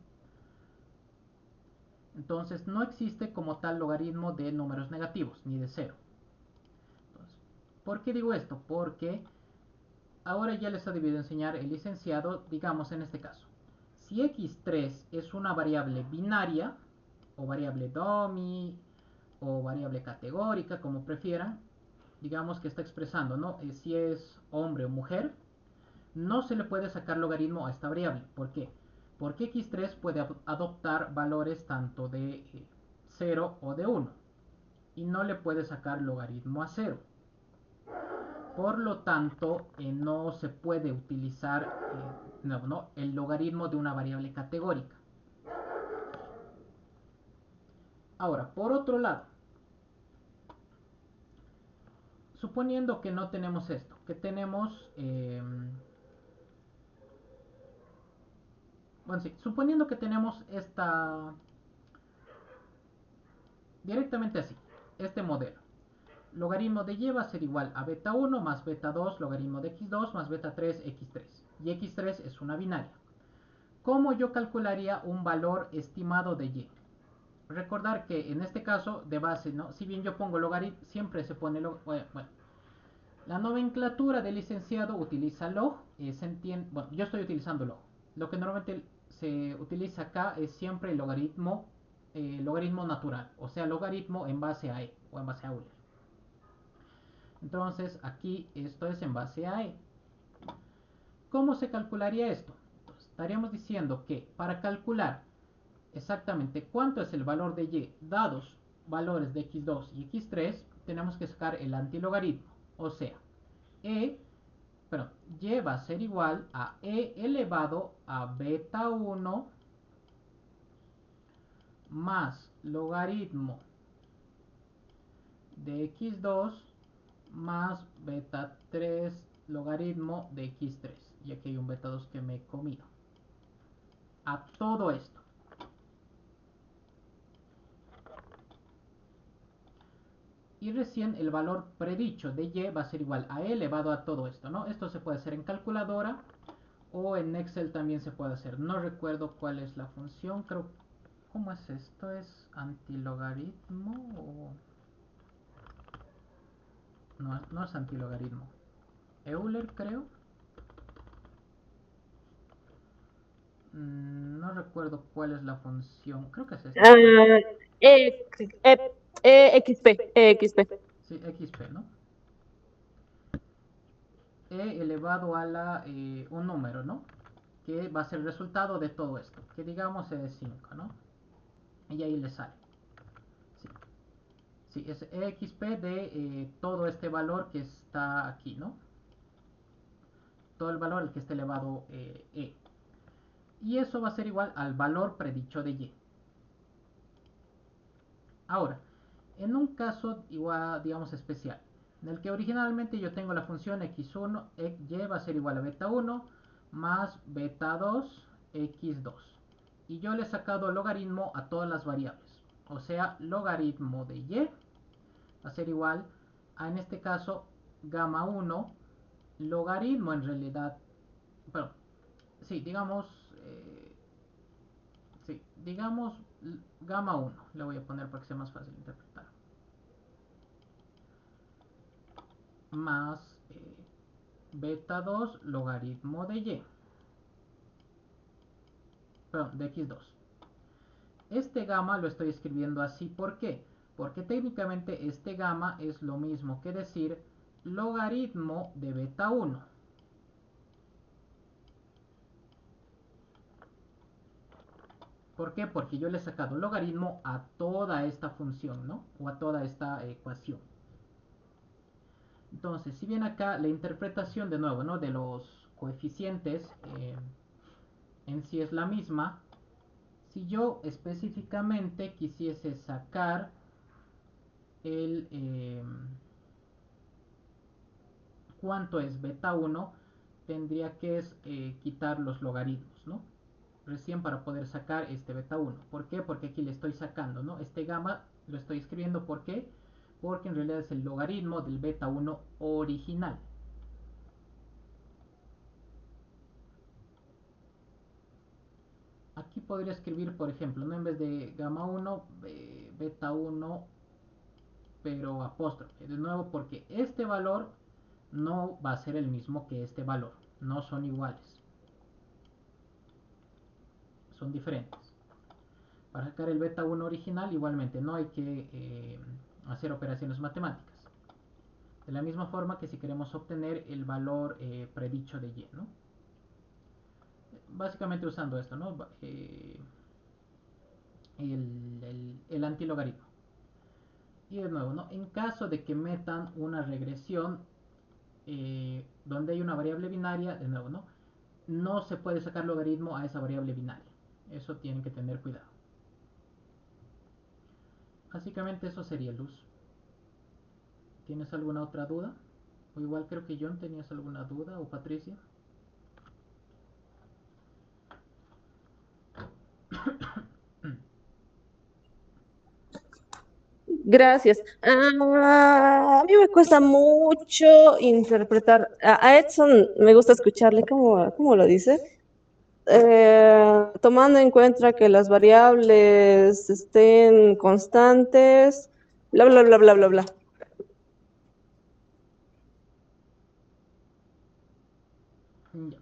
Entonces no existe como tal logaritmo de números negativos, ni de 0. Entonces, ¿por qué digo esto? Porque ahora ya les ha debido enseñar el licenciado, digamos en este caso. Si x3 es una variable binaria, o variable dummy, o variable categórica, como prefieran, digamos que está expresando, ¿no? Si es hombre o mujer, no se le puede sacar logaritmo a esta variable. ¿Por qué? Porque x3 puede adoptar valores tanto de 0 o de 1 y no le puede sacar logaritmo a 0. Por lo tanto, no se puede utilizar el logaritmo de una variable categórica. Ahora, por otro lado, suponiendo que no tenemos esto, que tenemos bueno, sí, suponiendo que tenemos esta directamente así, este modelo. Logaritmo de y va a ser igual a beta 1 más beta 2, logaritmo de x2 más beta 3, x3. Y x3 es una binaria. ¿Cómo yo calcularía un valor estimado de y? Recordar que en este caso de base, ¿no? Si bien yo pongo logaritmo, siempre se pone bueno, la nomenclatura del licenciado utiliza log, se entiende, bueno, yo estoy utilizando log. Lo que normalmente se utiliza acá es siempre el logaritmo natural, o sea, logaritmo en base a e o en base a Euler. Entonces aquí esto es en base a e. ¿Cómo se calcularía esto? Entonces, estaríamos diciendo que para calcular exactamente cuánto es el valor de y dados valores de x2 y x3, tenemos que sacar el antilogaritmo. O sea, y va a ser igual a e elevado a beta 1 más logaritmo de x2 más beta 3 logaritmo de x3. Y aquí hay un beta 2 que me he comido. A todo esto. Y recién el valor predicho de y va a ser igual a e elevado a todo esto, ¿no? Esto se puede hacer en calculadora o en Excel también se puede hacer. No recuerdo cuál es la función, creo. ¿Cómo es esto? ¿Es antilogaritmo o...? No, no es antilogaritmo. Euler, creo. No recuerdo cuál es la función. Creo que es esta. Ah, EXP, EXP. Sí, XP, ¿no? e elevado a un número, ¿no? Que va a ser el resultado de todo esto, que digamos es 5, ¿no? Y ahí le sale. Sí, sí, es exp de todo este valor que está aquí, ¿no? Todo el valor al que esté elevado e. Y eso va a ser igual al valor predicho de y. Ahora, en un caso igual, digamos, especial, en el que originalmente yo tengo la función x1, y va a ser igual a beta 1 más beta 2, x2. Y yo le he sacado logaritmo a todas las variables. O sea, logaritmo de y va a ser igual a, en este caso, gamma 1, logaritmo en realidad, bueno, sí, digamos, sí, digamos gamma 1, le voy a poner para que sea más fácil de interpretar, más beta 2 logaritmo de y, perdón, de x2. Este gamma lo estoy escribiendo así, ¿por qué? Porque técnicamente este gamma es lo mismo que decir logaritmo de beta 1. ¿Por qué? Porque yo le he sacado logaritmo a toda esta función, ¿no? O a toda esta ecuación. Entonces, si bien acá la interpretación de nuevo, ¿no? De los coeficientes en sí es la misma, si yo específicamente quisiese sacar el cuánto es beta 1, tendría que quitar los logaritmos, ¿no? Recién para poder sacar este beta 1. ¿Por qué? Porque aquí le estoy sacando, ¿no? Este gamma lo estoy escribiendo, ¿por qué? Porque en realidad es el logaritmo del beta 1 original. Aquí podría escribir, por ejemplo, ¿no? En vez de gamma 1, beta 1, pero apóstrofe. De nuevo, porque este valor no va a ser el mismo que este valor. No son iguales. Son diferentes. Para sacar el beta 1 original, igualmente no hay que hacer operaciones matemáticas. De la misma forma que si queremos obtener el valor predicho de y, ¿no? Básicamente usando esto, ¿no? El antilogaritmo. Y de nuevo, ¿no? En caso de que metan una regresión donde hay una variable binaria, de nuevo, ¿no? No se puede sacar logaritmo a esa variable binaria. Eso tienen que tener cuidado. Básicamente eso sería, Luz. ¿Tienes alguna otra duda? O igual creo que John tenías alguna duda, o Patricia. Gracias. A mí me cuesta mucho interpretar. A Edson me gusta escucharle, ¿cómo lo dice? Tomando en cuenta que las variables estén constantes, bla, bla, bla, bla, bla, bla. Ya.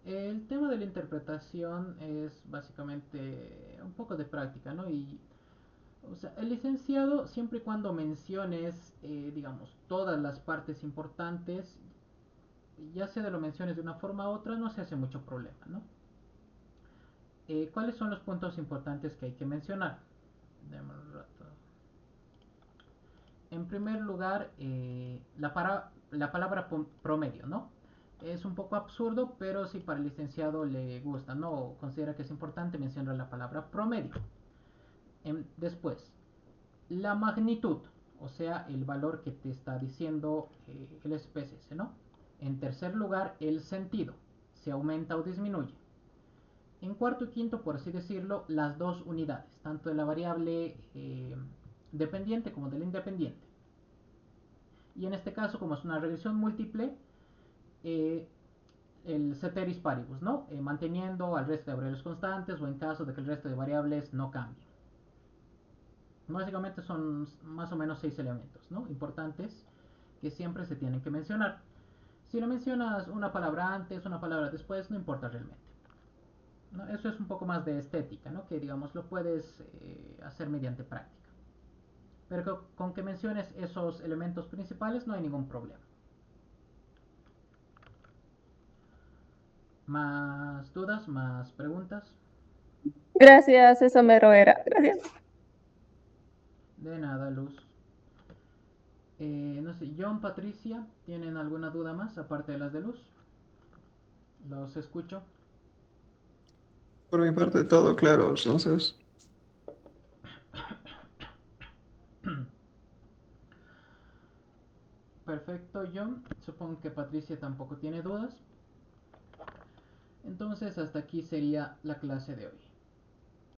El tema de la interpretación es básicamente un poco de práctica, ¿no? Y, o sea, el licenciado, siempre y cuando menciones, digamos, todas las partes importantes, ya sea de lo menciones de una forma u otra, no se hace mucho problema, ¿no? ¿Cuáles son los puntos importantes que hay que mencionar? Demos un rato. En primer lugar, la palabra promedio, ¿no? Es un poco absurdo, pero si para el licenciado le gusta, ¿no? O considera que es importante mencionar la palabra promedio. Después, la magnitud, o sea, el valor que te está diciendo el SPSS, ¿no? En tercer lugar, el sentido, se aumenta o disminuye. En cuarto y quinto, por así decirlo, las dos unidades, tanto de la variable dependiente como de la independiente. Y en este caso, como es una regresión múltiple, eh, el ceteris paribus, ¿no? Manteniendo al resto de variables constantes o en caso de que el resto de variables no cambien. Básicamente son más o menos 6 elementos, ¿no? Importantes que siempre se tienen que mencionar. Si lo mencionas una palabra antes, una palabra después, no importa realmente, ¿no? Eso es un poco más de estética, ¿no? Que digamos lo puedes hacer mediante práctica. Pero con que menciones esos elementos principales no hay ningún problema. ¿Más dudas? ¿Más preguntas? Gracias, eso mero era. Gracias. De nada, Luz. No sé, John, Patricia, ¿tienen alguna duda más aparte de las de Luz? Los escucho. Por mi parte, todo claro, entonces. Perfecto, John. Supongo que Patricia tampoco tiene dudas. Entonces hasta aquí sería la clase de hoy.